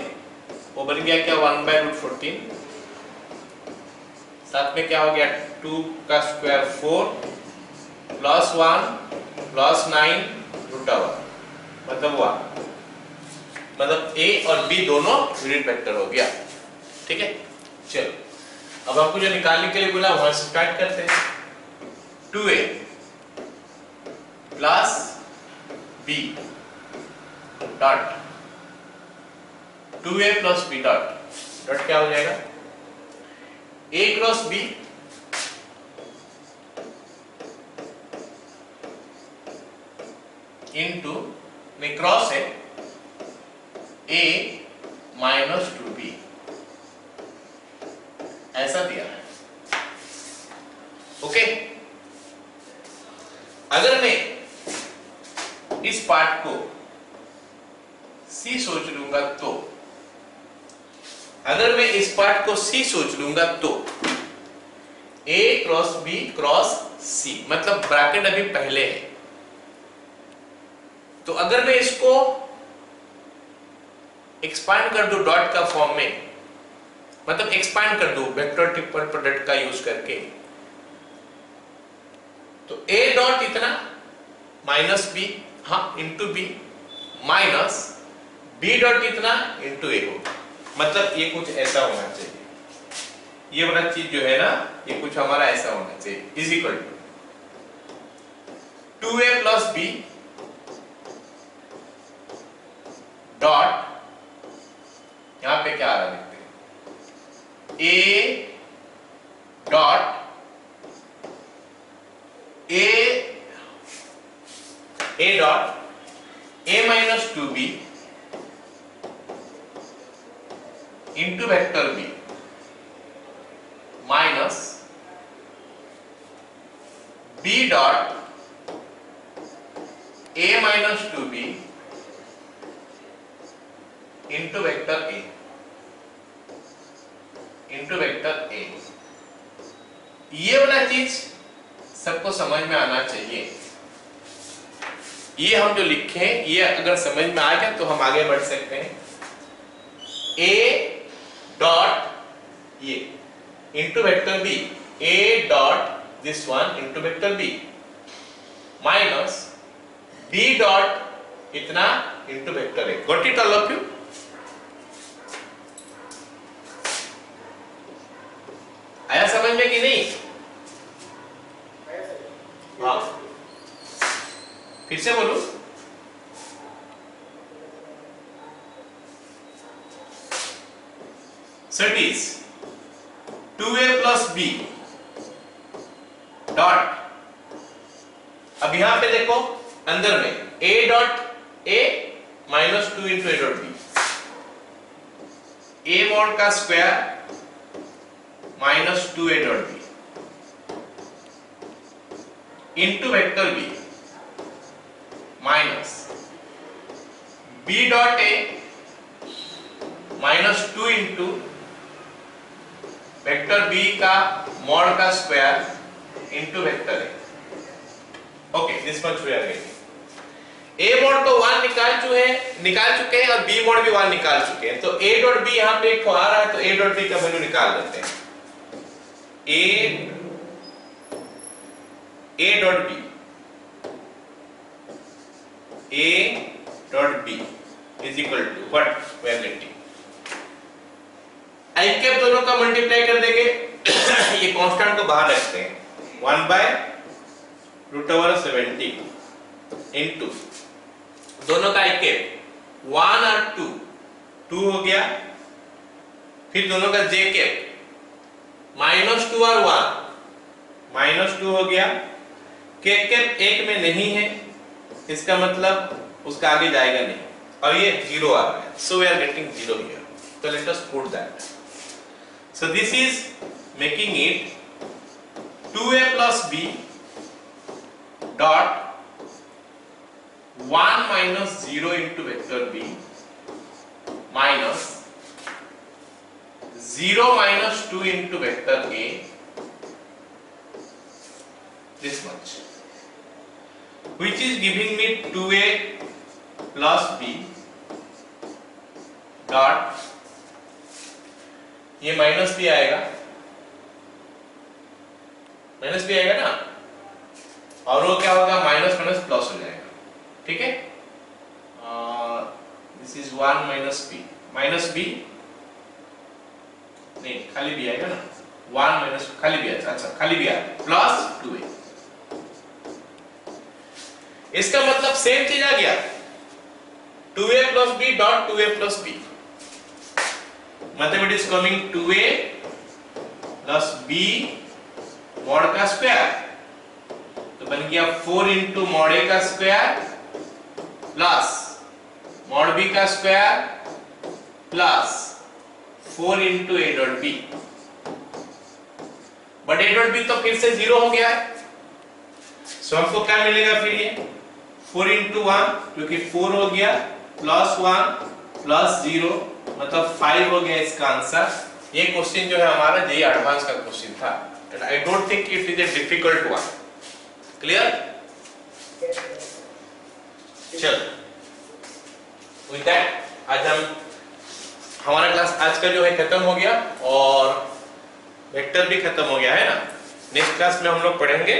वो बन गया क्या, 1/√14, साथ में क्या हो गया 2 का स्क्वायर 4 + 1 + 9 रूट ओवर, मतलब 1, मतलब ए और बी दोनों यूनिट वेक्टर हो गया, ठीक है। चलो अब आपको जो निकालने के लिए बोला वहां से स्टार्ट करते हैं। 2a plus b dot 2a plus b dot क्या हो जाएगा, a क्रॉस b इंटू में क्रॉस है a माइनस 2b, ऐसा दिया है। ओके, अगर मैं इस पार्ट को C सोच लूंगा तो, अगर मैं इस पार्ट को C सोच लूंगा तो A cross B cross C, मतलब ब्रैकेट अभी पहले है, तो अगर मैं इसको एक्सपांड कर दूं डॉट का फॉर्म में, मतलब एक्सपांड कर दूं वेक्टर ट्रिपल प्रोडक्ट का यूज करके, तो A डॉट इतना माइनस B, हाँ, into B minus B dot इतना इंटू A होगा, मतलब ये कुछ ऐसा होना चाहिए, ये वाला चीज जो है ना, ये कुछ हमारा ऐसा होना चाहिए, is equal to 2a plus B dot, यहां पे क्या आ रहा है देखते हैं, A dot A dot A minus 2b into vector B minus B dot A minus 2b into vector A into vector A। ये वाला चीज सबको समझ में आना चाहिए। ये हम जो लिखे हैं ये अगर समझ में आ गया तो हम आगे बढ़ सकते हैं। A डॉट ये into vector B, A dot this one into vector B minus B dot इतना into vector A। Got it all of you? आया समझ में कि नहीं? फिर से बोलूं, so it is 2a plus b dot, अब यहां पे देखो अंदर में a dot a minus 2 into a dot b, a mod का square minus 2a dot b into vector b minus b dot a minus 2 into vector b का mod का square into vector a। Okay, this much we are getting. a mod तो 1 निकाल चुके हैं और b mod भी 1 निकाल चुके हैं, तो a डॉट b यहां पे एक आ रहा है, तो a डॉट b का वैल्यू निकाल लेते हैं। a dot b is equal to what we are getting, i cap दोनों का मल्टीप्लाई कर देंगे ये कांस्टेंट को बाहर रखते हैं, 1 बाय रूट ओवर 70 इनटू दोनों का आई कैप 1 और 2 हो गया, फिर दोनों का जे कैप माइनस 2 और 1 माइनस 2 हो गया, के कैप एक में नहीं है, इसका मतलब उसका आगे जाएगा नहीं, और ये 0 आ रहा है, so we are getting 0 here, so let us put that. So this is making it 2a plus b dot 1 minus 0 into vector b minus 0 minus 2 into vector a, this much, which is giving me 2a plus b dot, ये minus भी आएगा ना, और वो क्या होगा, minus minus plus हो जाएगा, ठीक है। दिस इज 1 माइनस बी नहीं, खाली बी आएगा ना, 1 माइनस खाली बी, अच्छा खाली बी आएगा प्लस 2a, इसका मतलब सेम चीज आ गया, 2a plus b dot 2a plus b, मतलब it is coming 2a plus b mod का स्क्वायर, तो बन गया 4 इंटू मॉड a का स्क्वायर प्लस मॉड b का square plus 4 into a dot b, but a dot b तो फिर से 0 हो गया है, सो हमको क्या मिलेगा फिर, ये 4 इंटू 1 क्योंकि 4 हो गया प्लस 1 प्लस 0 मतलब 5 हो गया इसका आंसर। ये क्वेश्चन जो है हमारा जेईई एडवांस का क्वेश्चन था, and I don't think it is a difficult one. Clear? चलो, विद दैट आज हमारा क्लास आज का जो है खत्म हो गया, और वेक्टर भी खत्म हो गया है ना। नेक्स्ट क्लास में हम लोग पढ़ेंगे